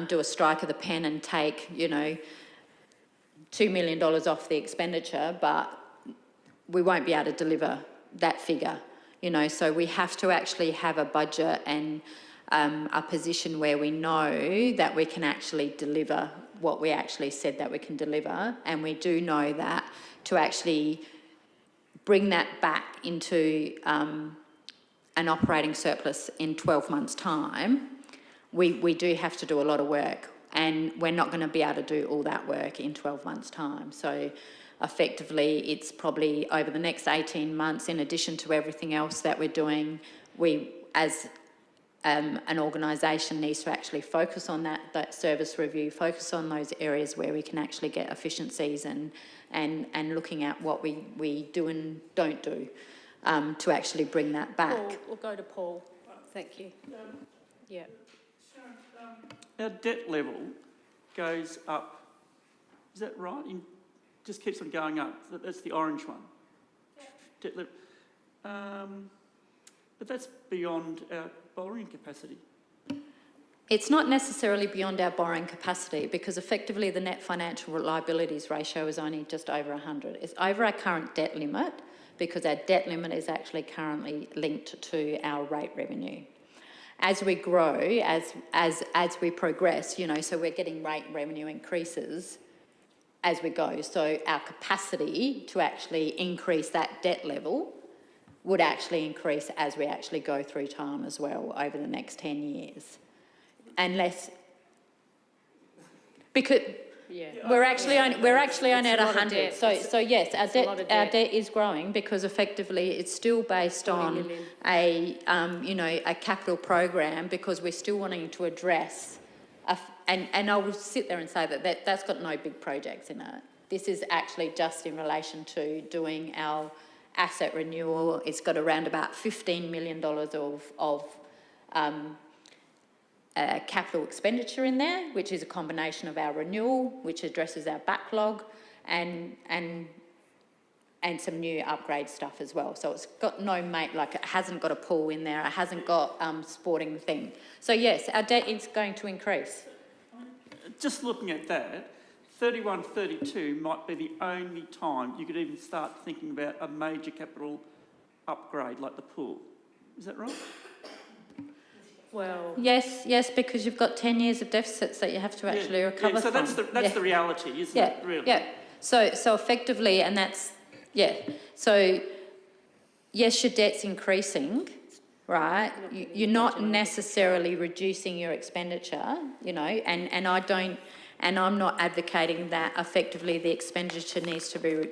do a strike of the pen and take, $2 million off the expenditure, but we won't be able to deliver that figure, So we have to actually have a budget and a position where we know that we can actually deliver what we actually said that we can deliver, and we do know that to actually bring that back into an operating surplus in 12 months' time, we do have to do a lot of work, and we're not going to be able to do all that work in 12 months' time. So effectively, it's probably over the next 18 months, in addition to everything else that we're doing, we, as an organisation, needs to actually focus on that service review, focus on those areas where we can actually get efficiencies and looking at what we do and don't do to actually bring that back. Paul, we'll go to Paul. Thank you. Yeah. Our debt level goes up. Is that right? Just keeps on going up. That's the orange one. Yeah. Debt level. But that's beyond our borrowing capacity. It's not necessarily beyond our borrowing capacity, because effectively the net financial liabilities ratio is only just over 100. It's over our current debt limit, because our debt limit is actually currently linked to our rate revenue. As we grow, as we progress, so we're getting rate revenue increases as we go. So our capacity to actually increase that debt level would actually increase as we actually go through time as well over the next 10 years. Unless, because we're actually only at 100. So yes, our debt is growing, because effectively it's still based on a capital program, because we're still wanting to address and I will sit there and say that's got no big projects in it. This is actually just in relation to doing our asset renewal. It's got around about $15 million of capital expenditure in there, which is a combination of our renewal, which addresses our backlog, and some new upgrade stuff as well. So it's got it hasn't got a pool in there, it hasn't got sporting thing. So yes, our debt is going to increase. Just looking at that, 31, 32 might be the only time you could even start thinking about a major capital upgrade like the pool. Is that right? Well, yes, because you've got 10 years of deficits that you have to actually recover so from. So that's the reality, isn't it? Really? Yeah. So effectively, and that's So yes, your debt's increasing, right? You're not necessarily reducing your expenditure, and I'm not advocating that effectively the expenditure needs to be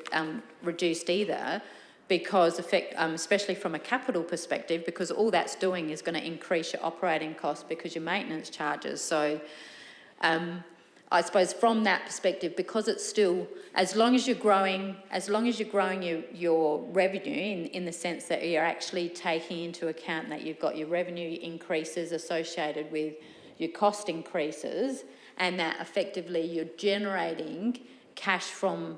reduced either, because especially from a capital perspective, because all that's doing is going to increase your operating costs because your maintenance charges. So I suppose from that perspective, because it's still, as long as you're growing your revenue in the sense that you're actually taking into account that you've got your revenue increases associated with your cost increases, and that effectively you're generating cash from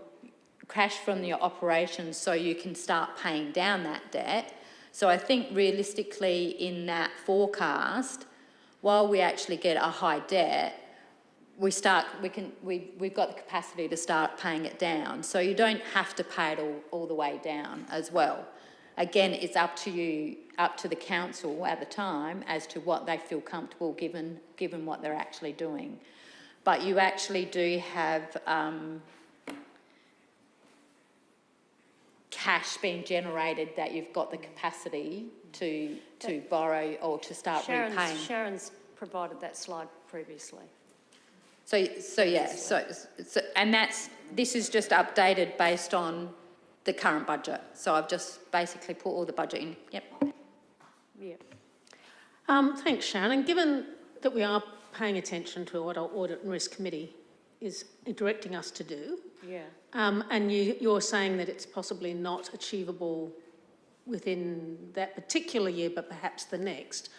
your operations so you can start paying down that debt. So I think realistically in that forecast, while we actually get a high debt, we've got the capacity to start paying it down. So you don't have to pay it all the way down as well. again, it's up to you, up to the council at the time as to what they feel comfortable given what they're actually doing. But you actually do have cash being generated that you've got the capacity to borrow or to start repaying. Sharon's provided that slide previously. So this is just updated based on the current budget. So I've just basically put all the budget in. Yep. Yep. Thanks, Sharon. And given that we are paying attention to what our Audit and Risk Committee is directing us to do, Yeah. and you're saying that it's possibly not achievable within that particular year, but perhaps the next,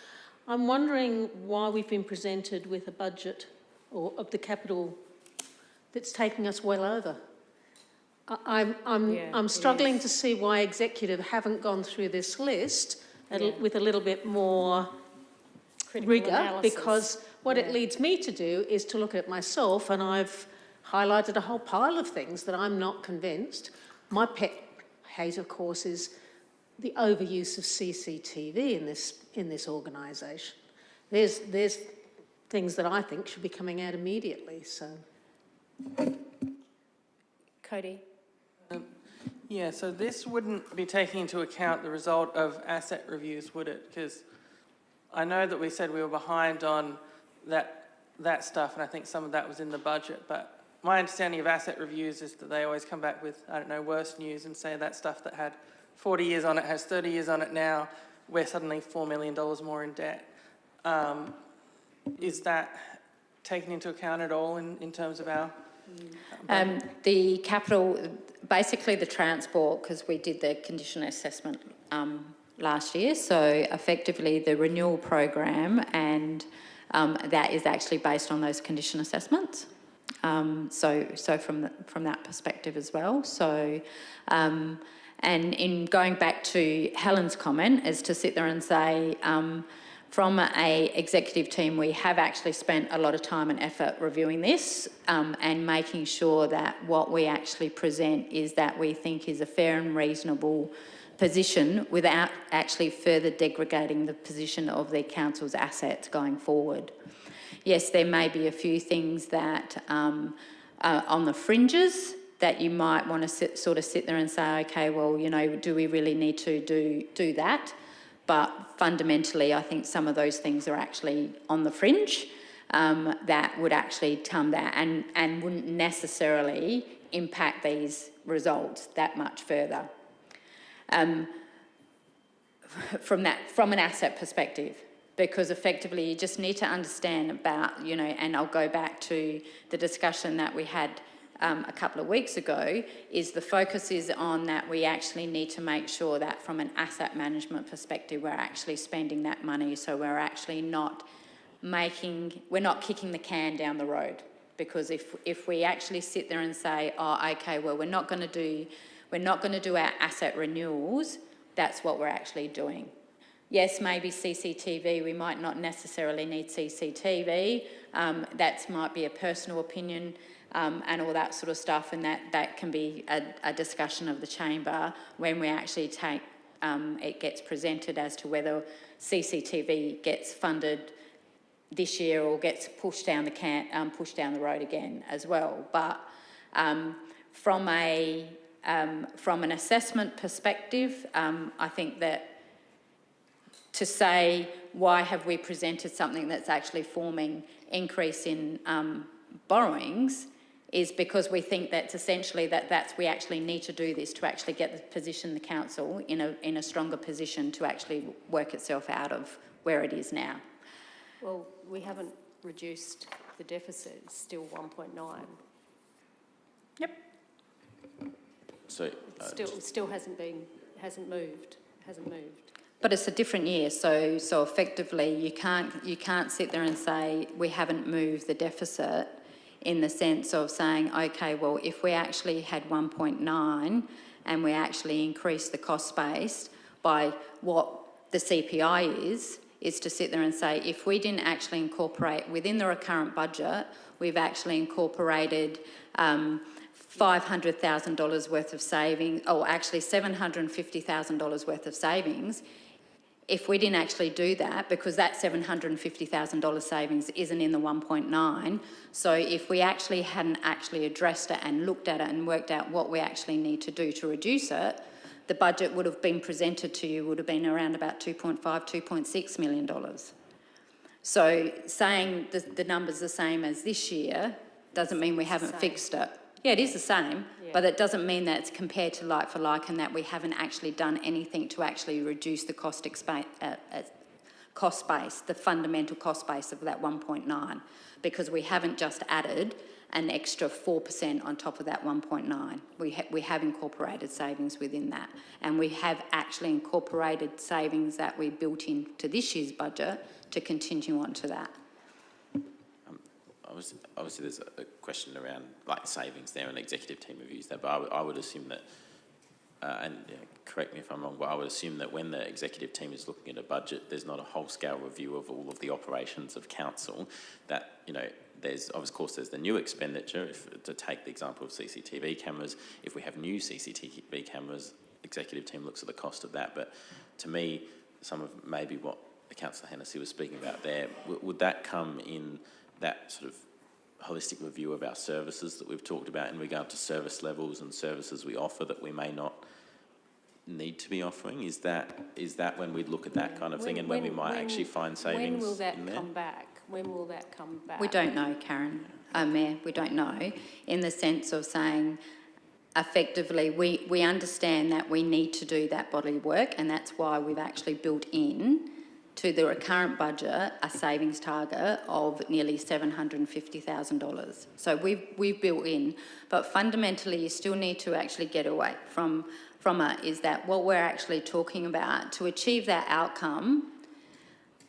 I'm wondering why we've been presented with a budget or of the capital that's taking us well over. I'm struggling to see why executive haven't gone through this list with a little bit more rigour, because what it leads me to do is to look at myself, and I've highlighted a whole pile of things that I'm not convinced. My pet hate, of course, is the overuse of CCTV in this organisation. There's things that I think should be coming out immediately. So, Cody? Yeah, so this wouldn't be taking into account the result of asset reviews, would it? Because I know that we said we were behind on that stuff, and I think some of that was in the budget, but my understanding of asset reviews is that they always come back with, I don't know, worse news and say that stuff that had 40 years on it has 30 years on it now, we're suddenly $4 million more in debt. Is that taken into account at all in terms of our... The capital, basically the transport, because we did the condition assessment last year, so effectively the renewal program, and that is actually based on those condition assessments. So from that perspective as well. So, and in going back to Helen's comment, is to sit there and say, from a executive team, we have actually spent a lot of time and effort reviewing this and making sure that what we actually present is that we think is a fair and reasonable position without actually further degrading the position of the council's assets going forward. Yes, there may be a few things that on the fringes that you might want to sit there and say, okay, well, you know, do we really need to do that? But fundamentally, I think some of those things are actually on the fringe that would actually come there and wouldn't necessarily impact these results that much further. From an asset perspective, because effectively you just need to understand about, you know, and I'll go back to the discussion that we had a couple of weeks ago, is the focus is on that we actually need to make sure that from an asset management perspective we're actually spending that money, so we're actually not kicking the can down the road. Because if we actually sit there and say, oh, okay, well, we're not going to do our asset renewals, that's what we're actually doing. Yes, maybe CCTV, we might not necessarily need CCTV. That might be a personal opinion and all that sort of stuff, and that can be a discussion of the chamber when we actually take, it gets presented as to whether CCTV gets funded this year or gets pushed down the road again as well. But from an assessment perspective, I think that to say why have we presented something that's actually forming increase in borrowings is because we think that's essentially we actually need to do this to actually get the council in a stronger position to actually work itself out of where it is now. Well, we haven't reduced the deficit, it's still 1.9. Yep. So It still hasn't moved. But it's a different year, so effectively you can't sit there and say we haven't moved the deficit in the sense of saying, okay, well, if we actually had 1.9 and we actually increased the cost base by what the CPI is to sit there and say, if we didn't actually incorporate within the recurrent budget, we've actually incorporated $500,000 worth of savings, or actually $750,000 worth of savings, if we didn't actually do that, because that $750,000 savings isn't in the 1.9, so if we actually hadn't actually addressed it and looked at it and worked out what we actually need to do to reduce it, the budget would have been presented to you would have been around about $2.5, $2.6 million. So saying the number's the same as this year doesn't mean we haven't fixed it. Yeah, it is the same, but it doesn't mean that it's compared to like for like and that we haven't actually done anything to actually reduce the cost base, the fundamental cost base of that 1.9, because we haven't just added an extra 4% on top of that 1.9. We have incorporated savings within that, and we have actually incorporated savings that we built into this year's budget to continue on to that. Obviously, there's a question around like savings there, and the executive team have used that. But I would assume that, and correct me if I'm wrong, but I would assume that when the executive team is looking at a budget, there's not a whole-scale review of all of the operations of council. That there's of course there's the new expenditure. To take the example of CCTV cameras, if we have new CCTV cameras, executive team looks at the cost of that. But to me, some of maybe what Councillor Hennessy was speaking about there, would that come in that sort of holistic review of our services that we've talked about in regard to service levels and services we offer that we may not need to be offering? Is that when we look at that kind of thing, and when we might actually find savings? When will that in there? come back? When will that come back? We don't know, Karen, Mayor, we don't know, in the sense of saying effectively we understand that we need to do that body work, and that's why we've actually built in to the current budget a savings target of nearly $750,000. So we've built in, but fundamentally you still need to actually get away from it, is that what we're actually talking about to achieve that outcome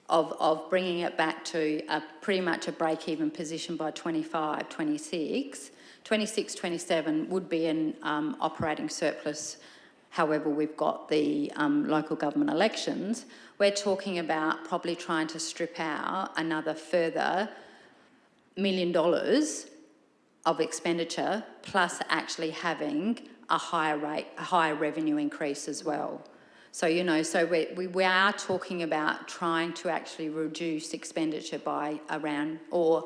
of bringing it back to pretty much a break-even position by 25, 26, 27 would be an operating surplus. However, we've got the local government elections. We're talking about probably trying to strip out another further $1 million of expenditure, plus actually having a higher revenue increase as well. So, so we are talking about trying to actually reduce expenditure by around, or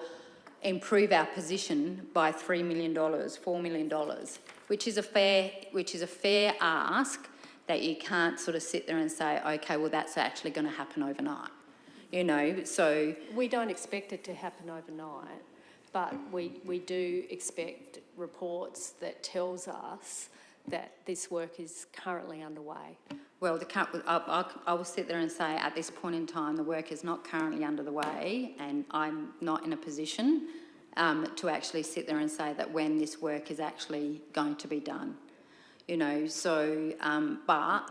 improve our position by $3 million, $4 million, which is a fair ask, that you can't sort of sit there and say, okay, well, that's actually going to happen overnight, so... We don't expect it to happen overnight, but we do expect reports that tells us that this work is currently underway. Well, I will sit there and say at this point in time the work is not currently underway, and I'm not in a position to actually sit there and say that when this work is actually going to be done. But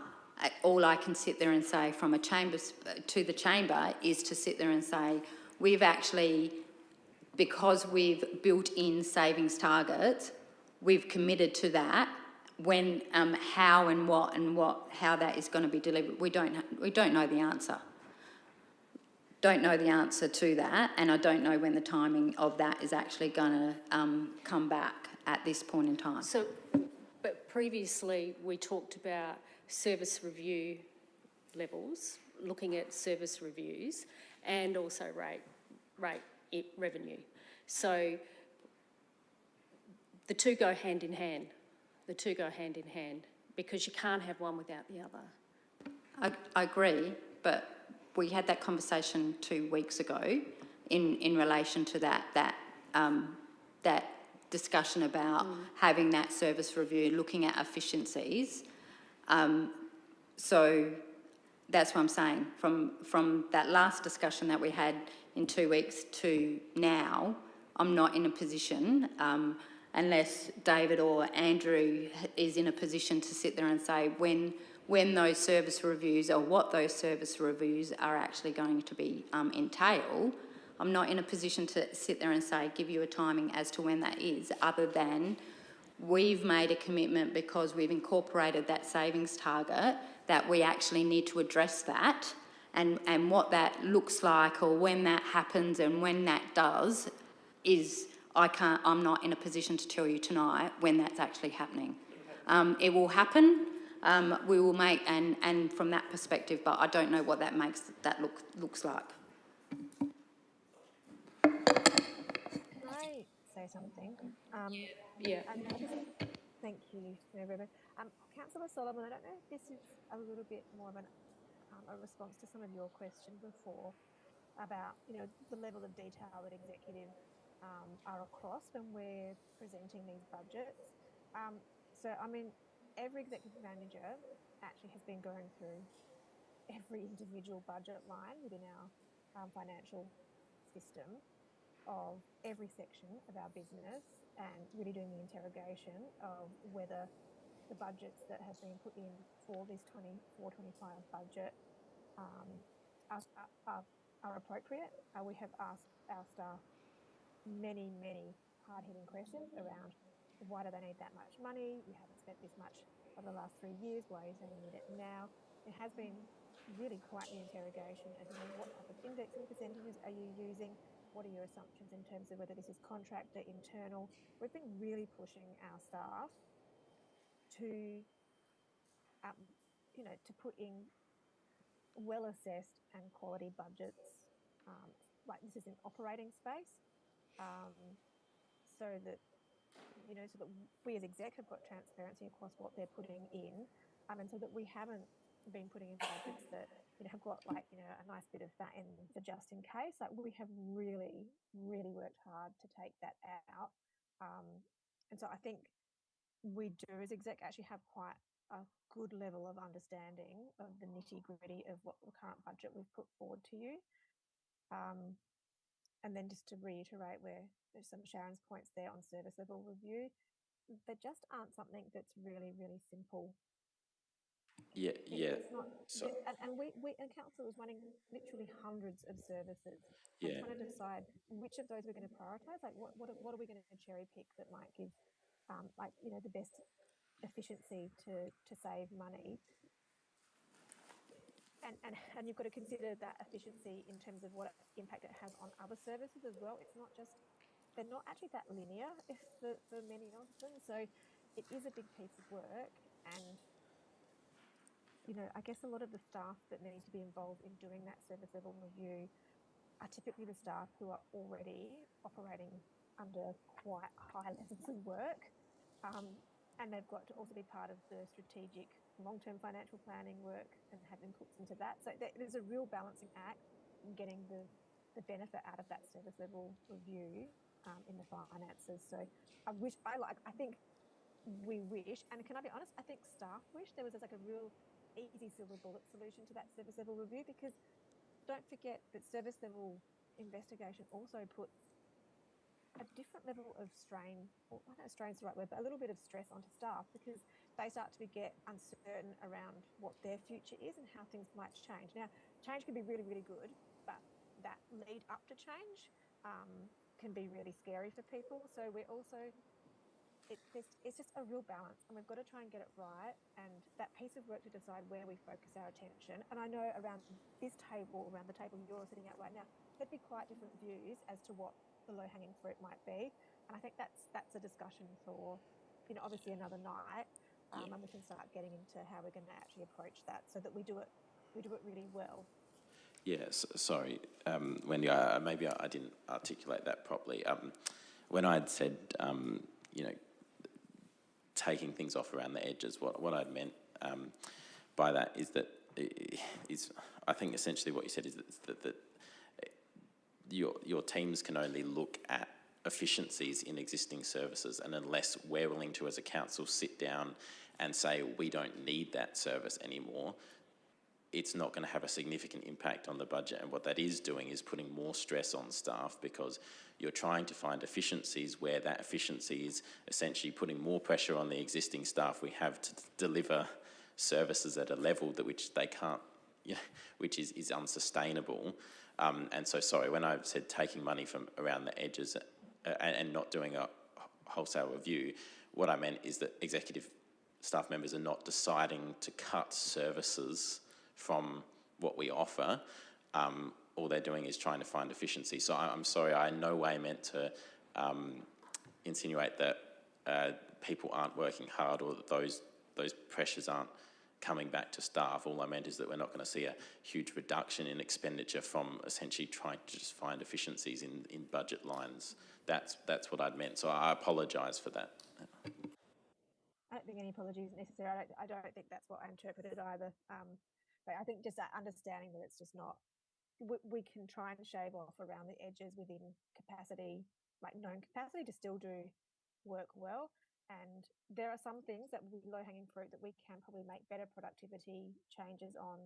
all I can sit there and say from a chamber to the chamber is to sit there and say we've actually, because we've built in savings targets, we've committed to that. When, how and how that is going to be delivered, we don't know the answer. Don't know the answer to that, and I don't know when the timing of that is actually going to come back at this point in time. So, but previously we talked about service review levels, looking at service reviews, and also revenue. So the two go hand in hand. The two go hand in hand, because you can't have one without the other. I agree, but we had that conversation 2 weeks ago in relation to that discussion about having that service review, looking at efficiencies. So that's what I'm saying. From that last discussion that we had in 2 weeks to now, I'm not in a position, unless David or Andrew is in a position to sit there and say when those service reviews, or what those service reviews are actually going to be entail. I'm not in a position to sit there and say, give you a timing as to when that is, other than we've made a commitment, because we've incorporated that savings target, that we actually need to address that, and what that looks like, or when that happens and when that does, is I'm not in a position to tell you tonight when that's actually happening. It will happen. We will make, and from that perspective, but I don't know what that looks like. Can I say something? Yeah. Thank you, Rebecca. Councillor Solomon, I don't know if this is a little bit more of a response to some of your question before about, the level of detail that executive are across when we're presenting these budgets. Every executive manager actually has been going through every individual budget line within our financial system of every section of our business and really doing the interrogation of whether the budgets that have been put in for this 24-25 budget are appropriate. We have asked our staff many hard-hitting questions around why do they need that much money? You haven't spent this much over the last 3 years. Why is they need it now? It has been really quite the interrogation as to what type of indexing percentages are you using? What are your assumptions in terms of whether this is contractor, internal? We've been really pushing our staff to, to put in well-assessed and quality budgets. Like this is an operating space, so that we as exec have got transparency across what they're putting in, and so that we haven't been putting in budgets that have got a nice bit of fat in them for just in case. Like we have really worked hard to take that out, and so I think we do as exec actually have quite a good level of understanding of the nitty-gritty of what the current budget we've put forward to you. And then just to reiterate where there's some Sharon's points there on service level review, they just aren't something that's really simple. Yeah. It's not, and we council is running literally hundreds of services. Yeah. Trying to decide which of those we're going to prioritise. Like what are we going to cherry pick that might give, the best efficiency to save money. And you've got to consider that efficiency in terms of what impact it has on other services as well. It's not just, they're not actually that linear for many of them. So it is a big piece of work. And, I guess a lot of the staff that need to be involved in doing that service level review are typically the staff who are already operating under quite high levels of work. And they've got to also be part of the strategic long-term financial planning work and have inputs into that. So there's a real balancing act in getting the benefit out of that service level review in the finances. So I think we wish, and can I be honest, I think staff wish there was a real easy silver bullet solution to that service level review, because don't forget that service level investigation also puts a different level of strain, or I don't know if strain's the right word, but a little bit of stress onto staff, because they start to get uncertain around what their future is and how things might change. Now, change can be really good, but that lead up to change can be really scary for people. So we're also, it's just a real balance, and we've got to try and get it right, and that piece of work to decide where we focus our attention. And I know around this table, around the table you're sitting at right now, there'd be quite different views as to what the low-hanging fruit might be, and I think that's a discussion for obviously another night, and we can start getting into how we're going to actually approach that so that we do it really well. Yes, sorry, Wendy, maybe I didn't articulate that properly. When I had said taking things off around the edges, what I'd meant by that is I think essentially what you said is that your teams can only look at efficiencies in existing services, and unless we're willing to, as a council, sit down and say we don't need that service anymore, it's not going to have a significant impact on the budget. And what that is doing is putting more stress on staff, because you're trying to find efficiencies where that efficiency is essentially putting more pressure on the existing staff we have to deliver services at a level that which they can't, which is unsustainable. And so, sorry, when I said taking money from around the edges and not doing a wholesale review, what I meant is that executive staff members are not deciding to cut services from what we offer. All they're doing is trying to find efficiency. So I'm sorry, I in no way meant to insinuate that people aren't working hard or that those pressures aren't coming back to staff. All I meant is that we're not going to see a huge reduction in expenditure from essentially trying to just find efficiencies in budget lines. That's what I'd meant. So I apologise for that. I don't think any apologies necessary. I don't think that's what I interpreted either. But I think just that understanding that it's just not, we can try and shave off around the edges within capacity, like known capacity, to still do work well. And there are some things that will be low-hanging fruit that we can probably make better productivity changes on,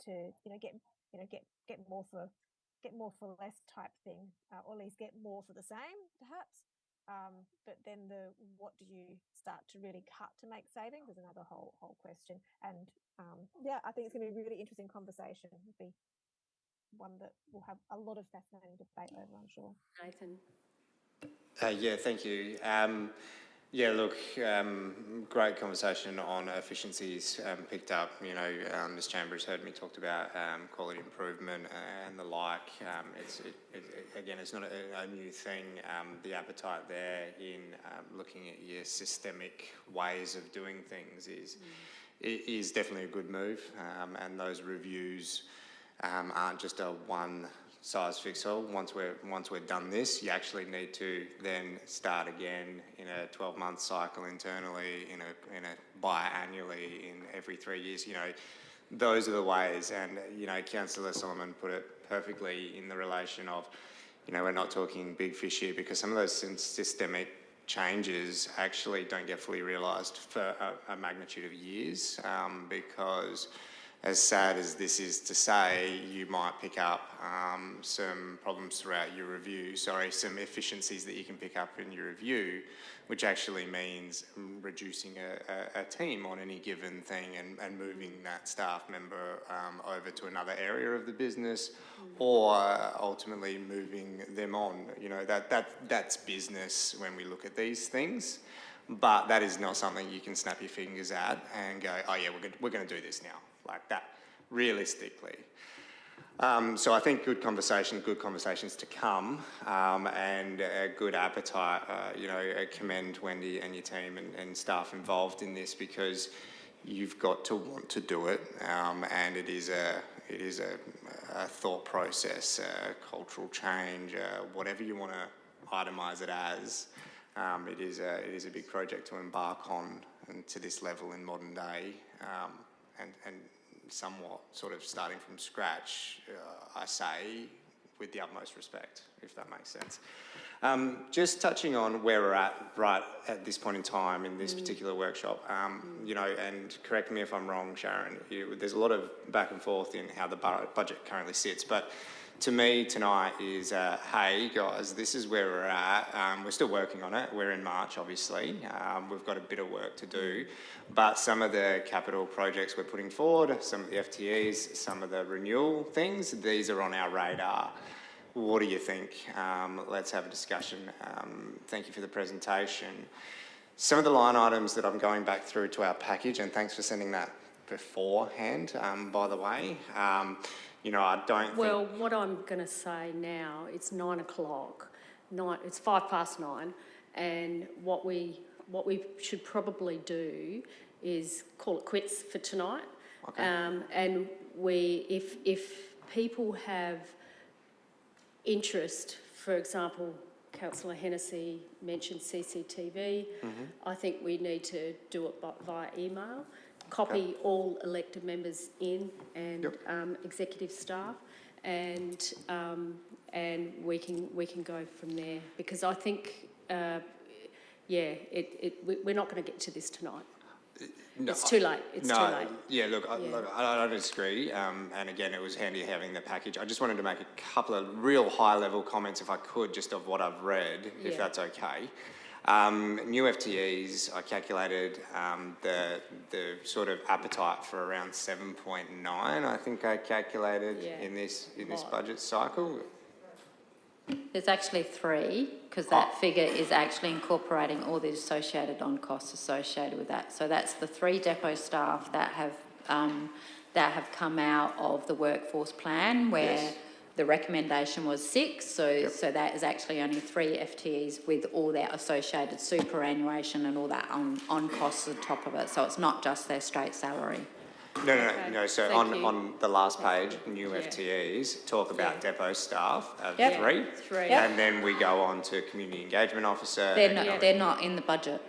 to get more for less type thing, or at least get more for the same, perhaps. But then what do you start to really cut to make savings is another whole question. And I think it's going to be a really interesting conversation. It'll be one that we'll have a lot of fascinating debate over, I'm sure. Nathan. Yeah, thank you. Great conversation on efficiencies picked up. This chamber has heard me talked about quality improvement and the like. It's not a new thing. The appetite there in looking at your systemic ways of doing things is definitely a good move. And those reviews aren't just a one size fits all. Once we're done this, you actually need to then start again in a 12-month cycle internally, in a biannually, in every 3 years. Those are the ways. And Councillor Solomon put it perfectly in the relation of, we're not talking big fish here, because some of those systemic changes actually don't get fully realised for a magnitude of years, because as sad as this is to say, you might pick up some problems throughout your review, some efficiencies that you can pick up in your review, which actually means reducing a team on any given thing and moving that staff member over to another area of the business, or ultimately moving them on. That's business when we look at these things. But that is not something you can snap your fingers at and go, oh yeah, we're going to do this now, like that, realistically. So I think good conversations to come, and a good appetite. I commend Wendy and your team and staff involved in this, because you've got to want to do it, and it is a thought process, a cultural change, whatever you want to itemise it as. It is a big project to embark on, and to this level in modern day, and somewhat sort of starting from scratch, I say, with the utmost respect, if that makes sense. Just touching on where we're at right at this point in time in this particular workshop, and correct me if I'm wrong, Sharon, there's a lot of back and forth in how the budget currently sits, but to me tonight is, hey guys, this is where we're at. We're still working on it. We're in March, obviously. We've got a bit of work to do, but some of the capital projects we're putting forward, some of the FTEs, some of the renewal things, these are on our radar. What do you think? Let's have a discussion. Thank you for the presentation. Some of the line items that I'm going back through to our package, and thanks for sending that beforehand, by the way. I don't think... Well, what I'm going to say now, it's 9 o'clock. It's 9:05, and what we should probably do is call it quits for tonight. Okay. And if people have interest, for example, Councillor Hennessy mentioned CCTV. I think we need to do it via email. Copy all elected members in, and executive staff, and we can go from there, because I think we're not going to get to this tonight. No, it's too late. It's too late. Yeah, look, I don't disagree. And again, it was handy having the package. I just wanted to make a couple of real high-level comments, if I could, just of what I've read, if that's okay. New FTEs, I calculated the sort of appetite for around 7.9. I think I calculated in this budget cycle. There's actually 3, because that figure is actually incorporating all the associated on-costs associated with that. So that's the 3 depot staff that have come out of the workforce plan, where the recommendation was 6, so that is actually only 3 FTEs with all their associated superannuation and all that on costs on top of it. So it's not just their straight salary. No. So Thank you. on the last page, new FTEs, talk about Yeah. depot staff of Yep. 3. 3. And then we go on to community engagement officer. They're not in the budget.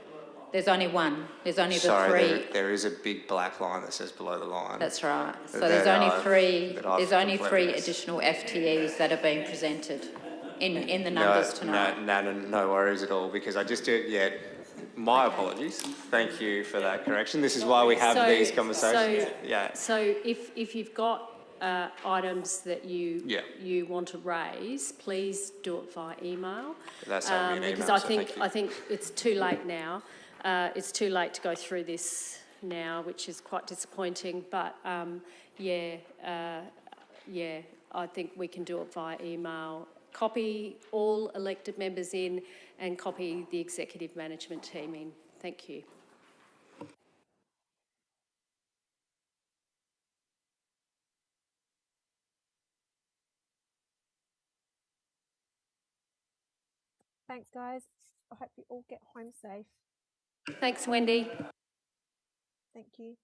There's only one. There's only the Sorry, 3. there is a big black line that says below the line. That's right. So That there's only I've- 3. that I've There's only 3 completely missed. additional FTEs that are being presented in the numbers tonight. No worries at all, because I just my apologies. Thank you for that correction. This is why we have these conversations. So if you've got items that you want to raise, please do it via email. That's how we Because email, I so think thank you. I think it's too late now. It's too late to go through this now, which is quite disappointing. But I think we can do it via email. Copy all elected members in and copy the executive management team in. Thank you. Thanks, guys. I hope you all get home safe. Thanks, Wendy. Thank you.